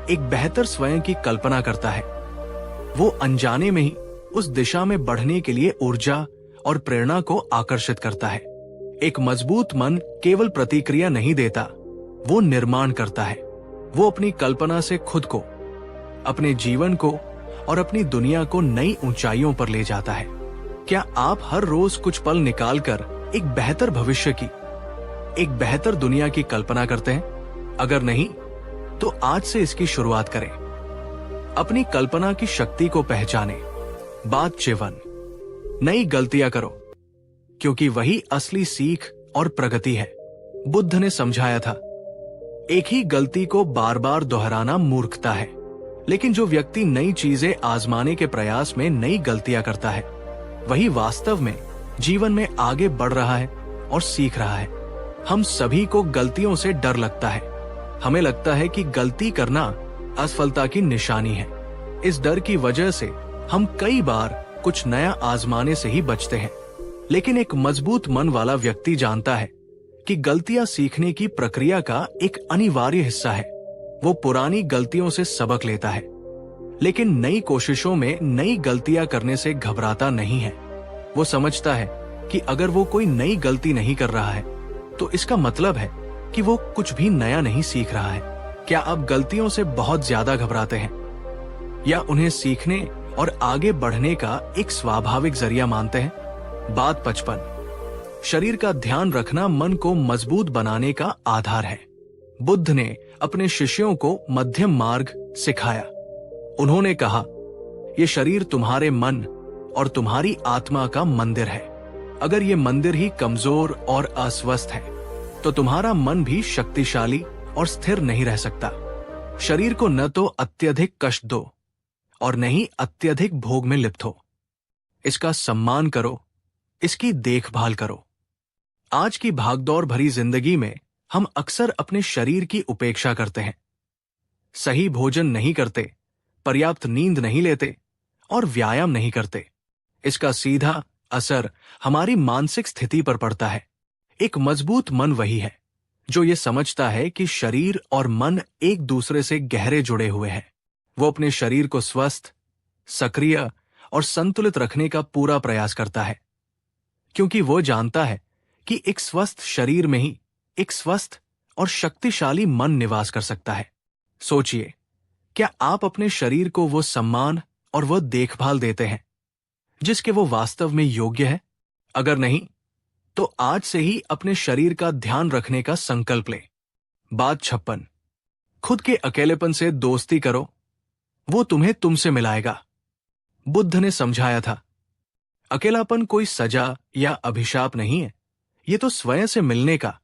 एक बेहतर स्वयं की कल्पना करता है, वो अनजाने में ही उस दिशा में बढ़ने के लिए ऊर्जा और प्रेरणा को आकर्षित करता है। एक मजबूत मन केवल प्रतिक्रिया नहीं देता, वो निर्माण करता है। वो अपनी कल्पना से खुद को, अपने जीवन को और अपनी दुनिया को नई ऊंचाइयों पर ले जाता है। क्या आप हर रोज कुछ पल निकालकर एक बेहतर भविष्य की, एक बेहतर दुनिया की कल्पना करते हैं? अगर नहीं, तो आज से इसकी शुरुआत करें। अपनी कल्पना की शक्ति को पहचानें। बात 54, नई गलतियां करो, क्योंकि वही असली सीख और प्रगति है। बुद्ध ने समझाया था, एक ही गलती को बार बार दोहराना मूर्खता है। लेकिन जो व्यक्ति नई चीजें आजमाने के प्रयास में नई गलतियां करता है, वही वास्तव में जीवन में आगे बढ़ रहा है और सीख रहा है। हम सभी को गलतियों से डर लगता है। हमें लगता है कि गलती करना असफलता की निशानी है। इस डर की वजह से हम कई बार कुछ नया आजमाने से ही बचते हैं। लेकिन एक मजबूत मन वाला व्यक्ति जानता है कि गलतियां सीखने की प्रक्रिया का एक अनिवार्य हिस्सा है। वो पुरानी गलतियों से सबक लेता है, लेकिन नई कोशिशों में नई गलतियां करने से घबराता नहीं है। वो समझता है कि अगर वो कोई नई गलती नहीं कर रहा है, तो इसका मतलब है कि वो कुछ भी नया नहीं सीख रहा है। क्या आप गलतियों से बहुत ज्यादा घबराते हैं, या उन्हें सीखने और आगे बढ़ने का एक स्वाभाविक जरिया मानते हैं? बात 55। शरीर का ध्यान रखना मन को मजबूत बनाने का आधार है। बुद्ध ने अपने शिष्यों को मध्यम मार्ग सिखाया। उन्होंने कहा, ये शरीर तुम्हारे मन और तुम्हारी आत्मा का मंदिर है। अगर ये मंदिर ही कमजोर और अस्वस्थ है, तो तुम्हारा मन भी शक्तिशाली और स्थिर नहीं रह सकता। शरीर को न तो अत्यधिक कष्ट दो और न ही अत्यधिक भोग में लिप्त हो। इसका सम्मान करो, इसकी देखभाल करो। आज की भागदौड़ भरी जिंदगी में हम अक्सर अपने शरीर की उपेक्षा करते हैं। सही भोजन नहीं करते, पर्याप्त नींद नहीं लेते और व्यायाम नहीं करते। इसका सीधा असर हमारी मानसिक स्थिति पर पड़ता है। एक मजबूत मन वही है जो ये समझता है कि शरीर और मन एक दूसरे से गहरे जुड़े हुए हैं। वो अपने शरीर को स्वस्थ, सक्रिय और संतुलित रखने का पूरा प्रयास करता है, क्योंकि वो जानता है कि एक स्वस्थ शरीर में ही एक स्वस्थ और शक्तिशाली मन निवास कर सकता है। सोचिए, क्या आप अपने शरीर को वो सम्मान और वो देखभाल देते हैं जिसके वो वास्तव में योग्य है? अगर नहीं, तो आज से ही अपने शरीर का ध्यान रखने का संकल्प ले। बात 56। खुद के अकेलेपन से दोस्ती करो, वो तुम्हें तुमसे मिलाएगा। बुद्ध ने समझाया था, अकेलापन कोई सजा या अभिशाप नहीं है। ये तो स्वयं से मिलने का,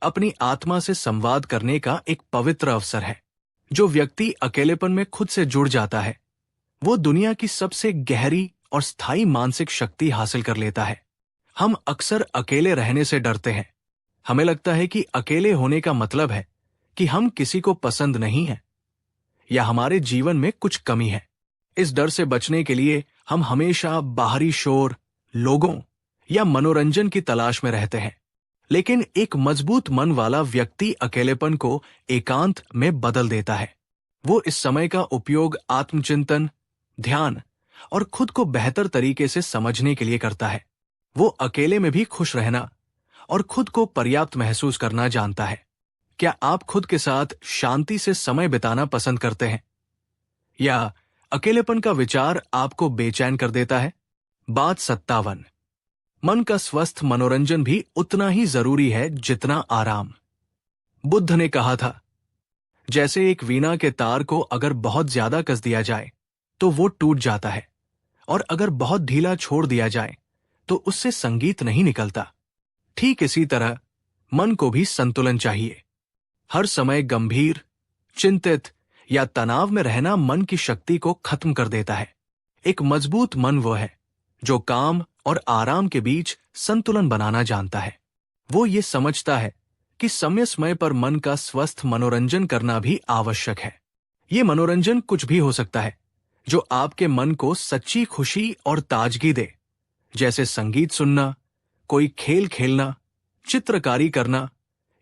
अपनी आत्मा से संवाद करने का एक पवित्र अवसर है। जो व्यक्ति अकेलेपन में खुद से जुड़ जाता है, वो दुनिया की सबसे गहरी और स्थायी मानसिक शक्ति हासिल कर लेता है। हम अक्सर अकेले रहने से डरते हैं। हमें लगता है कि अकेले होने का मतलब है कि हम किसी को पसंद नहीं हैं या हमारे जीवन में कुछ कमी है। इस डर से बचने के लिए हम हमेशा बाहरी शोर, लोगों या मनोरंजन की तलाश में रहते हैं। लेकिन एक मजबूत मन वाला व्यक्ति अकेलेपन को एकांत में बदल देता है। वो इस समय का उपयोग आत्मचिंतन, ध्यान और खुद को बेहतर तरीके से समझने के लिए करता है। वो अकेले में भी खुश रहना और खुद को पर्याप्त महसूस करना जानता है। क्या आप खुद के साथ शांति से समय बिताना पसंद करते हैं, या अकेलेपन का विचार आपको बेचैन कर देता है? बात 57। मन का स्वस्थ मनोरंजन भी उतना ही जरूरी है जितना आराम। बुद्ध ने कहा था, जैसे एक वीणा के तार को अगर बहुत ज्यादा कस दिया जाए तो वो टूट जाता है, और अगर बहुत ढीला छोड़ दिया जाए तो उससे संगीत नहीं निकलता। ठीक इसी तरह मन को भी संतुलन चाहिए। हर समय गंभीर, चिंतित या तनाव में रहना मन की शक्ति को खत्म कर देता है। एक मजबूत मन वो है जो काम और आराम के बीच संतुलन बनाना जानता है। वो ये समझता है कि समय समय पर मन का स्वस्थ मनोरंजन करना भी आवश्यक है। ये मनोरंजन कुछ भी हो सकता है जो आपके मन को सच्ची खुशी और ताजगी दे, जैसे संगीत सुनना, कोई खेल खेलना, चित्रकारी करना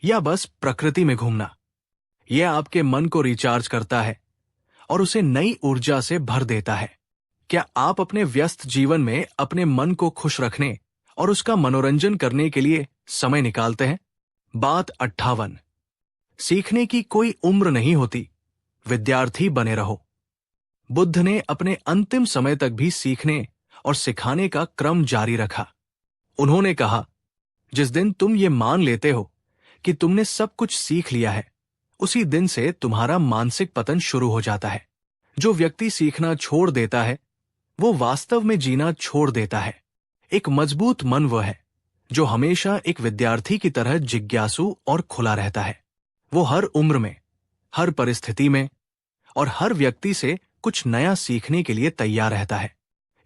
या बस प्रकृति में घूमना। यह आपके मन को रिचार्ज करता है और उसे नई ऊर्जा से भर देता है। क्या आप अपने व्यस्त जीवन में अपने मन को खुश रखने और उसका मनोरंजन करने के लिए समय निकालते हैं? बात 58। सीखने की कोई उम्र नहीं होती, विद्यार्थी बने रहो। बुद्ध ने अपने अंतिम समय तक भी सीखने और सिखाने का क्रम जारी रखा। उन्होंने कहा, जिस दिन तुम ये मान लेते हो कि तुमने सब कुछ सीख लिया है, उसी दिन से तुम्हारा मानसिक पतन शुरू हो जाता है। जो व्यक्ति सीखना छोड़ देता है, वो वास्तव में जीना छोड़ देता है। एक मजबूत मन वो है जो हमेशा एक विद्यार्थी की तरह जिज्ञासु और खुला रहता है। वो हर उम्र में, हर परिस्थिति में और हर व्यक्ति से कुछ नया सीखने के लिए तैयार रहता है।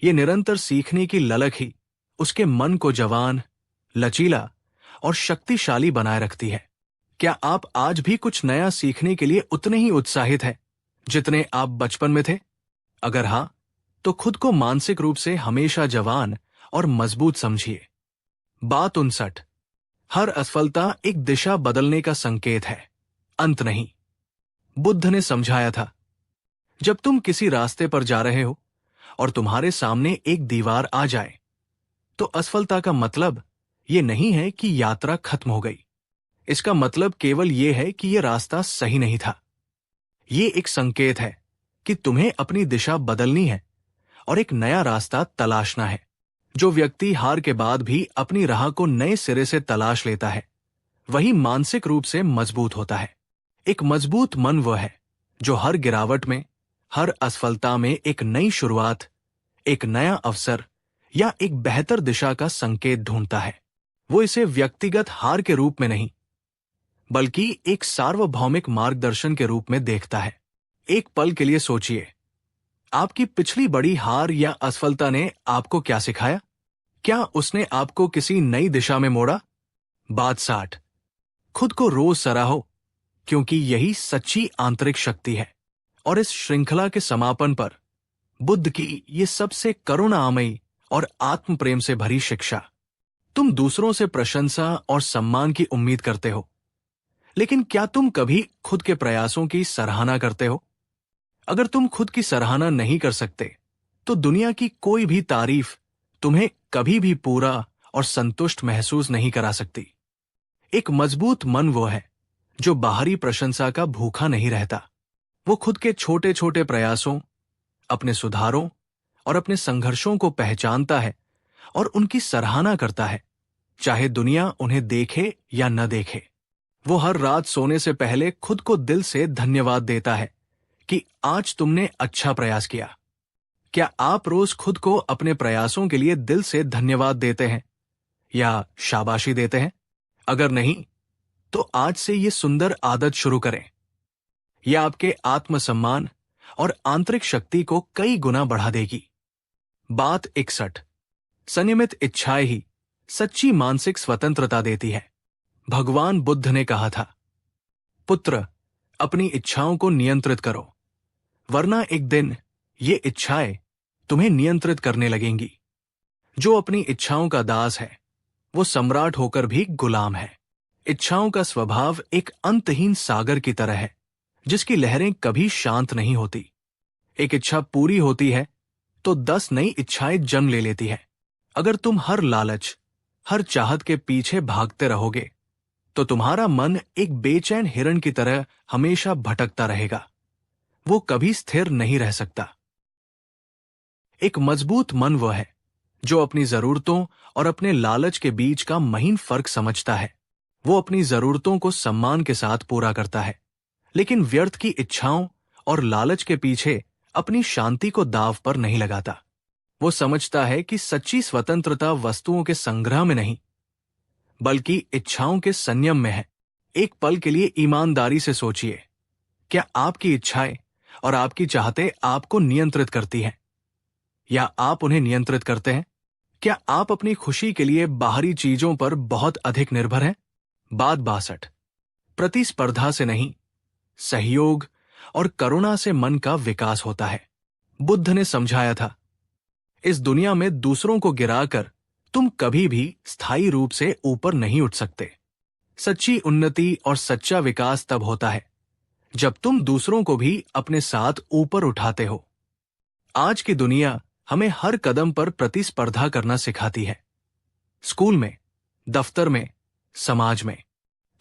ये निरंतर सीखने की ललक ही उसके मन को जवान, लचीला और शक्तिशाली बनाए रखती है। क्या आप आज भी कुछ नया सीखने के लिए उतने ही उत्साहित हैं जितने आप बचपन में थे? अगर हाँ, तो खुद को मानसिक रूप से हमेशा जवान और मजबूत समझिए। बात 59। हर असफलता एक दिशा बदलने का संकेत है, अंत नहीं। बुद्ध ने समझाया था, जब तुम किसी रास्ते पर जा रहे हो और तुम्हारे सामने एक दीवार आ जाए, तो असफलता का मतलब ये नहीं है कि यात्रा खत्म हो गई। इसका मतलब केवल यह है कि यह रास्ता सही नहीं था। ये एक संकेत है कि तुम्हें अपनी दिशा बदलनी है और एक नया रास्ता तलाशना है। जो व्यक्ति हार के बाद भी अपनी राह को नए सिरे से तलाश लेता है, वही मानसिक रूप से मजबूत होता है। एक मजबूत मन वह है जो हर गिरावट में, हर असफलता में एक नई शुरुआत, एक नया अवसर या एक बेहतर दिशा का संकेत ढूंढता है। वो इसे व्यक्तिगत हार के रूप में नहीं, बल्कि एक सार्वभौमिक मार्गदर्शन के रूप में देखता है। एक पल के लिए सोचिए, आपकी पिछली बड़ी हार या असफलता ने आपको क्या सिखाया? क्या उसने आपको किसी नई दिशा में मोड़ा? बात 60। खुद को रोज सराहो, क्योंकि यही सच्ची आंतरिक शक्ति है। और इस श्रृंखला के समापन पर बुद्ध की ये सबसे करुणामयी और आत्म प्रेम से भरी शिक्षा। तुम दूसरों से प्रशंसा और सम्मान की उम्मीद करते हो, लेकिन क्या तुम कभी खुद के प्रयासों की सराहना करते हो? अगर तुम खुद की सराहना नहीं कर सकते, तो दुनिया की कोई भी तारीफ तुम्हें कभी भी पूरा और संतुष्ट महसूस नहीं करा सकती। एक मजबूत मन वो है जो बाहरी प्रशंसा का भूखा नहीं रहता। वो खुद के छोटे छोटे प्रयासों, अपने सुधारों और अपने संघर्षों को पहचानता है और उनकी सराहना करता है, चाहे दुनिया उन्हें देखे या न देखे। वो हर रात सोने से पहले खुद को दिल से धन्यवाद देता है कि आज तुमने अच्छा प्रयास किया। क्या आप रोज खुद को अपने प्रयासों के लिए दिल से धन्यवाद देते हैं या शाबाशी देते हैं? अगर नहीं, तो आज से ये सुंदर आदत शुरू करें। यह आपके आत्मसम्मान और आंतरिक शक्ति को कई गुना बढ़ा देगी। बात 61। संयमित इच्छाएं ही सच्ची मानसिक स्वतंत्रता देती है। भगवान बुद्ध ने कहा था, पुत्र, अपनी इच्छाओं को नियंत्रित करो, वरना एक दिन ये इच्छाएं तुम्हें नियंत्रित करने लगेंगी। जो अपनी इच्छाओं का दास है, वो सम्राट होकर भी गुलाम है। इच्छाओं का स्वभाव एक अंतहीन सागर की तरह है, जिसकी लहरें कभी शांत नहीं होती। एक इच्छा पूरी होती है तो 10 नई इच्छाएं जन्म ले लेती है। अगर तुम हर लालच, हर चाहत के पीछे भागते रहोगे, तो तुम्हारा मन एक बेचैन हिरण की तरह हमेशा भटकता रहेगा। वो कभी स्थिर नहीं रह सकता। एक मजबूत मन वह है जो अपनी जरूरतों और अपने लालच के बीच का महीन फर्क समझता है। वो अपनी जरूरतों को सम्मान के साथ पूरा करता है, लेकिन व्यर्थ की इच्छाओं और लालच के पीछे अपनी शांति को दांव पर नहीं लगाता। वो समझता है कि सच्ची स्वतंत्रता वस्तुओं के संग्रह में नहीं, बल्कि इच्छाओं के संयम में है। एक पल के लिए ईमानदारी से सोचिए, क्या आपकी इच्छाएं और आपकी चाहतें आपको नियंत्रित करती हैं, या आप उन्हें नियंत्रित करते हैं? क्या आप अपनी खुशी के लिए बाहरी चीजों पर बहुत अधिक निर्भर हैं? बात 62। प्रतिस्पर्धा से नहीं, सहयोग और करुणा से मन का विकास होता है। बुद्ध ने समझाया था, इस दुनिया में दूसरों को गिराकर तुम कभी भी स्थायी रूप से ऊपर नहीं उठ सकते। सच्ची उन्नति और सच्चा विकास तब होता है जब तुम दूसरों को भी अपने साथ ऊपर उठाते हो। आज की दुनिया हमें हर कदम पर प्रतिस्पर्धा करना सिखाती है। स्कूल में, दफ्तर में, समाज में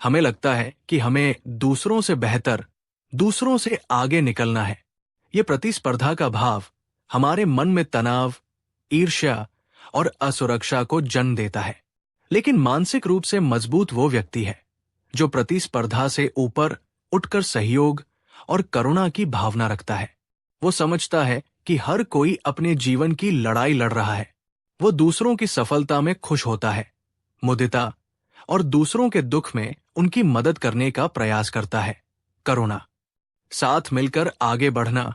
हमें लगता है कि हमें दूसरों से बेहतर, दूसरों से आगे निकलना है। यह प्रतिस्पर्धा का भाव हमारे मन में तनाव, ईर्ष्या और असुरक्षा को जन्म देता है। लेकिन मानसिक रूप से मजबूत वो व्यक्ति है जो प्रतिस्पर्धा से ऊपर उठकर सहयोग और करुणा की भावना रखता है। वो समझता है कि हर कोई अपने जीवन की लड़ाई लड़ रहा है। वो दूसरों की सफलता में खुश होता है, मुदिता और दूसरों के दुख में उनकी मदद करने का प्रयास करता है। करुणा, साथ मिलकर आगे बढ़ना,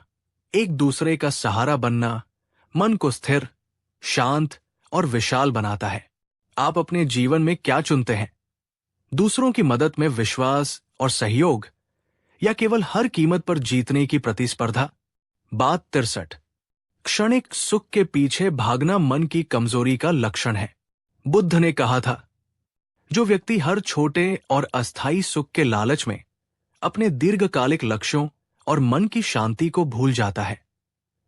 एक दूसरे का सहारा बनना मन को स्थिर, शांत और विशाल बनाता है। आप अपने जीवन में क्या चुनते हैं? दूसरों की मदद में विश्वास और सहयोग, या केवल हर कीमत पर जीतने की प्रतिस्पर्धा? बात 63। क्षणिक सुख के पीछे भागना मन की कमजोरी का लक्षण है। बुद्ध ने कहा था, जो व्यक्ति हर छोटे और अस्थायी सुख के लालच में अपने दीर्घकालिक लक्ष्यों और मन की शांति को भूल जाता है,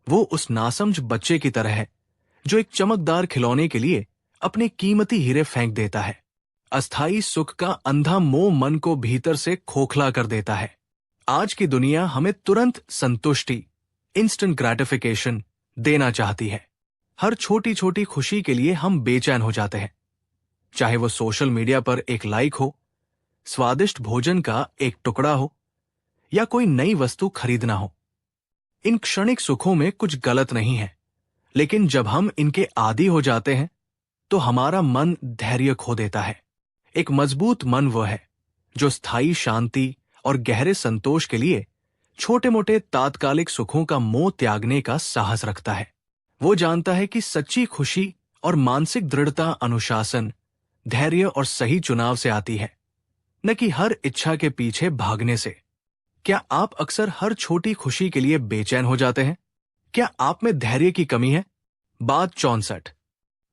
वो उस नासमझ बच्चे की तरह है जो एक चमकदार खिलौने के लिए अपने कीमती हीरे फेंक देता है। अस्थायी सुख का अंधा मोह मन को भीतर से खोखला कर देता है। आज की दुनिया हमें तुरंत संतुष्टि, इंस्टेंट ग्रेटिफिकेशन देना चाहती है। हर छोटी छोटी खुशी के लिए हम बेचैन हो जाते हैं, चाहे वो सोशल मीडिया पर एक लाइक हो, स्वादिष्ट भोजन का एक टुकड़ा हो, या कोई नई वस्तु खरीदना हो। इन क्षणिक सुखों में कुछ गलत नहीं है, लेकिन जब हम इनके आदी हो जाते हैं तो हमारा मन धैर्य खो देता है। एक मजबूत मन वह है जो स्थायी शांति और गहरे संतोष के लिए छोटे मोटे तात्कालिक सुखों का मोह त्यागने का साहस रखता है। वो जानता है कि सच्ची खुशी और मानसिक दृढ़ता अनुशासन, धैर्य और सही चुनाव से आती है, न कि हर इच्छा के पीछे भागने से। क्या आप अक्सर हर छोटी खुशी के लिए बेचैन हो जाते हैं? क्या आप में धैर्य की कमी है? बात 64।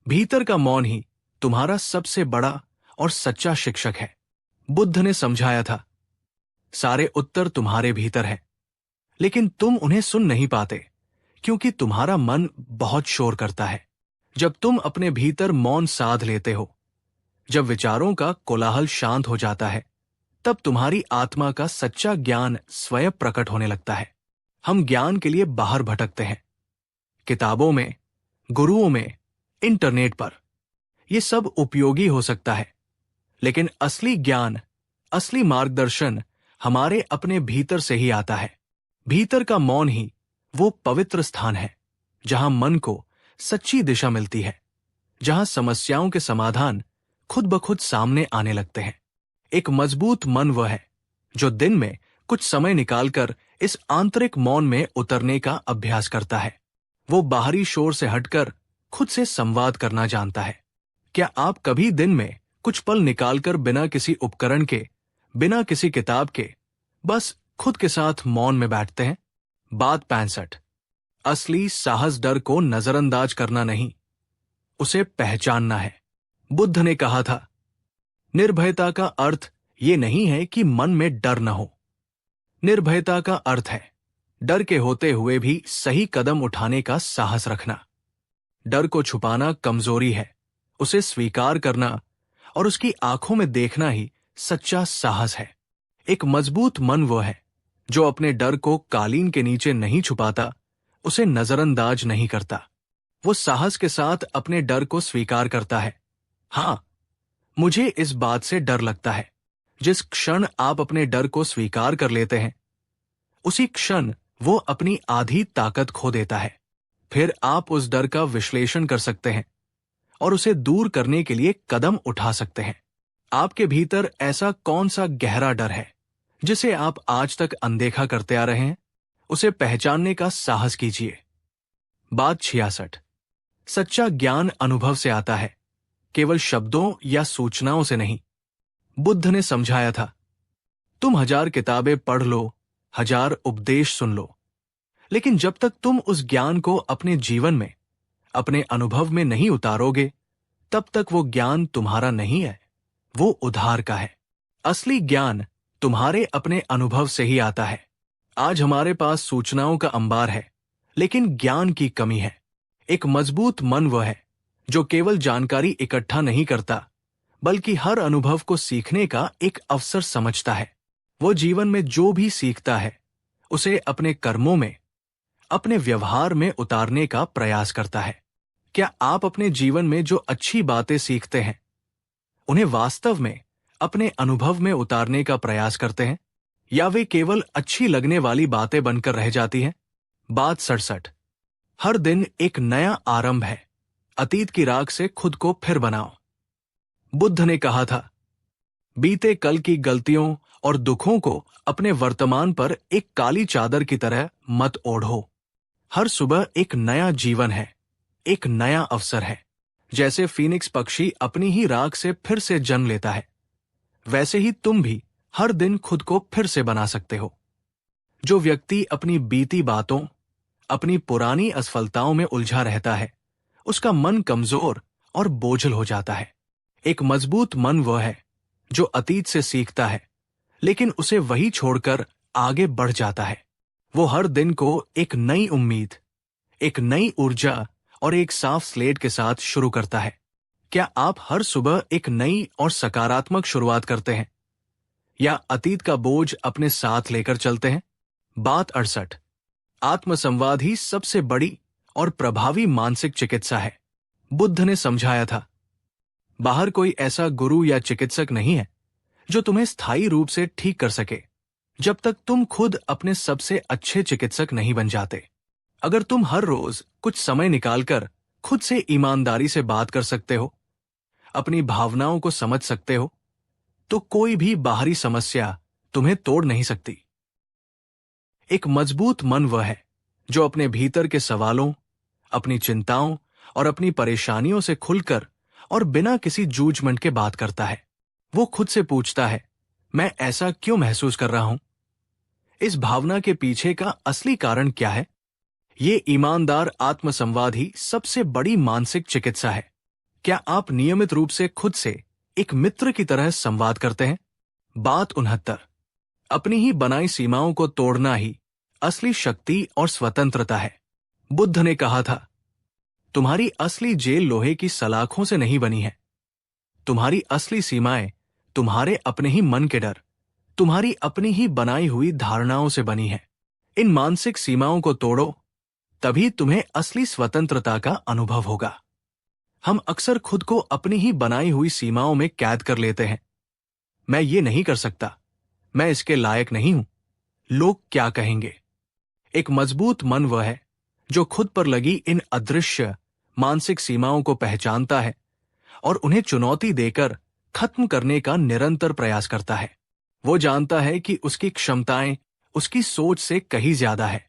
भीतर का मौन ही तुम्हारा सबसे बड़ा और सच्चा शिक्षक है। बुद्ध ने समझाया था, सारे उत्तर तुम्हारे भीतर हैं, लेकिन तुम उन्हें सुन नहीं पाते क्योंकि तुम्हारा मन बहुत शोर करता है। जब तुम अपने भीतर मौन साध लेते हो, जब विचारों का कोलाहल शांत हो जाता है, तब तुम्हारी आत्मा का सच्चा ज्ञान स्वयं प्रकट होने लगता है। हम ज्ञान के लिए बाहर भटकते हैं, किताबों में, गुरुओं में, इंटरनेट पर। यह सब उपयोगी हो सकता है, लेकिन असली ज्ञान, असली मार्गदर्शन हमारे अपने भीतर से ही आता है। भीतर का मौन ही वो पवित्र स्थान है जहां मन को सच्ची दिशा मिलती है, जहां समस्याओं के समाधान खुद ब खुद सामने आने लगते हैं। एक मजबूत मन वह है जो दिन में कुछ समय निकालकर इस आंतरिक मौन में उतरने का अभ्यास करता है। वो बाहरी शोर से हटकर खुद से संवाद करना जानता है। क्या आप कभी दिन में कुछ पल निकालकर बिना किसी उपकरण के, बिना किसी किताब के, बस खुद के साथ मौन में बैठते हैं? बात 65। असली साहस डर को नजरअंदाज करना नहीं, उसे पहचानना है। बुद्ध ने कहा था, निर्भयता का अर्थ ये नहीं है कि मन में डर न हो। निर्भयता का अर्थ है डर के होते हुए भी सही कदम उठाने का साहस रखना। डर को छुपाना कमजोरी है, उसे स्वीकार करना और उसकी आंखों में देखना ही सच्चा साहस है। एक मजबूत मन वो है जो अपने डर को कालीन के नीचे नहीं छुपाता, उसे नजरअंदाज नहीं करता। वो साहस के साथ अपने डर को स्वीकार करता है। हां, मुझे इस बात से डर लगता है। जिस क्षण आप अपने डर को स्वीकार कर लेते हैं, उसी क्षण वो अपनी आधी ताकत खो देता है। फिर आप उस डर का विश्लेषण कर सकते हैं और उसे दूर करने के लिए कदम उठा सकते हैं। आपके भीतर ऐसा कौन सा गहरा डर है जिसे आप आज तक अनदेखा करते आ रहे हैं? उसे पहचानने का साहस कीजिए। बात 66। सच्चा ज्ञान अनुभव से आता है, केवल शब्दों या सूचनाओं से नहीं। बुद्ध ने समझाया था, तुम 1000 किताबें पढ़ लो, 1000 उपदेश सुन लो, लेकिन जब तक तुम उस ज्ञान को अपने जीवन में, अपने अनुभव में नहीं उतारोगे, तब तक वो ज्ञान तुम्हारा नहीं है, वो उधार का है। असली ज्ञान तुम्हारे अपने अनुभव से ही आता है। आज हमारे पास सूचनाओं का अंबार है, लेकिन ज्ञान की कमी है। एक मजबूत मन वह है जो केवल जानकारी इकट्ठा नहीं करता, बल्कि हर अनुभव को सीखने का एक अवसर समझता है। वो जीवन में जो भी सीखता है, उसे अपने कर्मों में, अपने व्यवहार में उतारने का प्रयास करता है। क्या आप अपने जीवन में जो अच्छी बातें सीखते हैं, उन्हें वास्तव में अपने अनुभव में उतारने का प्रयास करते हैं, या वे केवल अच्छी लगने वाली बातें बनकर रह जाती हैं? बात 67। हर दिन एक नया आरंभ है, अतीत की राख से खुद को फिर बनाओ। बुद्ध ने कहा था, बीते कल की गलतियों और दुखों को अपने वर्तमान पर एक काली चादर की तरह मत ओढ़ो। हर सुबह एक नया जीवन है, एक नया अवसर है। जैसे फीनिक्स पक्षी अपनी ही राख से फिर से जन्म लेता है, वैसे ही तुम भी हर दिन खुद को फिर से बना सकते हो। जो व्यक्ति अपनी बीती बातों, अपनी पुरानी असफलताओं में उलझा रहता है, उसका मन कमजोर और बोझल हो जाता है। एक मजबूत मन वह है जो अतीत से सीखता है, लेकिन उसे वही छोड़कर आगे बढ़ जाता है। वो हर दिन को एक नई उम्मीद, एक नई ऊर्जा और एक साफ स्लेट के साथ शुरू करता है। क्या आप हर सुबह एक नई और सकारात्मक शुरुआत करते हैं, या अतीत का बोझ अपने साथ लेकर चलते हैं? बात 68। आत्मसंवाद ही सबसे बड़ी और प्रभावी मानसिक चिकित्सा है। बुद्ध ने समझाया था, बाहर कोई ऐसा गुरु या चिकित्सक नहीं है जो तुम्हें स्थायी रूप से ठीक कर सके, जब तक तुम खुद अपने सबसे अच्छे चिकित्सक नहीं बन जाते। अगर तुम हर रोज कुछ समय निकालकर खुद से ईमानदारी से बात कर सकते हो, अपनी भावनाओं को समझ सकते हो, तो कोई भी बाहरी समस्या तुम्हें तोड़ नहीं सकती। एक मजबूत मन वह है जो अपने भीतर के सवालों, अपनी चिंताओं और अपनी परेशानियों से खुलकर और बिना किसी जूझमंड के बात करता है। वो खुद से पूछता है, मैं ऐसा क्यों महसूस कर रहा हूं? इस भावना के पीछे का असली कारण क्या है? ये ईमानदार आत्मसंवाद ही सबसे बड़ी मानसिक चिकित्सा है। क्या आप नियमित रूप से खुद से एक मित्र की तरह संवाद करते हैं? बात 69। अपनी ही बनाई सीमाओं को तोड़ना ही असली शक्ति और स्वतंत्रता है। बुद्ध ने कहा था, तुम्हारी असली जेल लोहे की सलाखों से नहीं बनी है। तुम्हारी असली सीमाएं तुम्हारे अपने ही मन के डर, तुम्हारी अपनी ही बनाई हुई धारणाओं से बनी है। इन मानसिक सीमाओं को तोड़ो, तभी तुम्हें असली स्वतंत्रता का अनुभव होगा। हम अक्सर खुद को अपनी ही बनाई हुई सीमाओं में कैद कर लेते हैं। मैं ये नहीं कर सकता, मैं इसके लायक नहीं हूं, लोग क्या कहेंगे? एक मजबूत मन वह है जो खुद पर लगी इन अदृश्य मानसिक सीमाओं को पहचानता है और उन्हें चुनौती देकर खत्म करने का निरंतर प्रयास करता है। वो जानता है कि उसकी क्षमताएं उसकी सोच से कहीं ज्यादा है।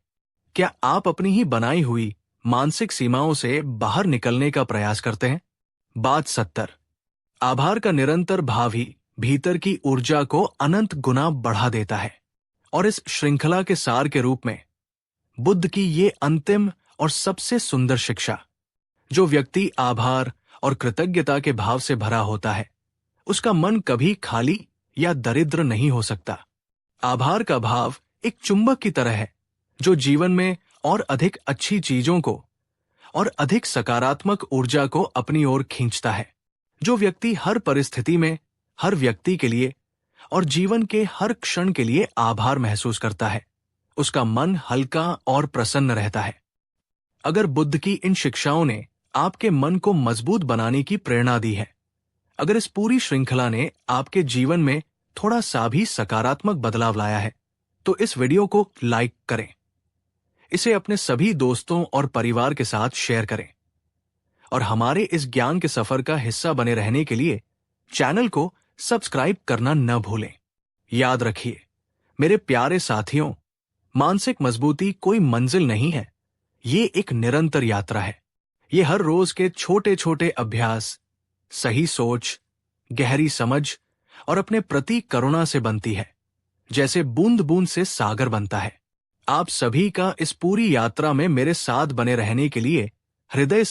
क्या आप अपनी ही बनाई हुई मानसिक सीमाओं से बाहर निकलने का प्रयास करते हैं? बात 70। आभार का निरंतर भाव ही भीतर की ऊर्जा को अनंत गुना बढ़ा देता है। और इस श्रृंखला के सार के रूप में बुद्ध की ये अंतिम और सबसे सुंदर शिक्षा, जो व्यक्ति आभार और कृतज्ञता के भाव से भरा होता है, उसका मन कभी खाली या दरिद्र नहीं हो सकता। आभार का भाव एक चुंबक की तरह है जो जीवन में और अधिक अच्छी चीजों को और अधिक सकारात्मक ऊर्जा को अपनी ओर खींचता है। जो व्यक्ति हर परिस्थिति में, हर व्यक्ति के लिए और जीवन के हर क्षण के लिए आभार महसूस करता है, उसका मन हल्का और प्रसन्न रहता है। अगर बुद्ध की इन शिक्षाओं ने आपके मन को मजबूत बनाने की प्रेरणा दी है, अगर इस पूरी श्रृंखला ने आपके जीवन में थोड़ा सा भी सकारात्मक बदलाव लाया है, तो इस वीडियो को लाइक करें, इसे अपने सभी दोस्तों और परिवार के साथ शेयर करें, और हमारे इस ज्ञान के सफर का हिस्सा बने रहने के लिए चैनल को सब्सक्राइब करना न भूलें। याद रखिए मेरे प्यारे साथियों, मानसिक मजबूती कोई मंजिल नहीं है, ये एक निरंतर यात्रा है। ये हर रोज के छोटे छोटे अभ्यास, सही सोच, गहरी समझ और अपने प्रति करुणा से बनती है, जैसे बूंद बूंद से सागर बनता है। आप सभी का इस पूरी यात्रा में मेरे साथ बने रहने के लिए हृदय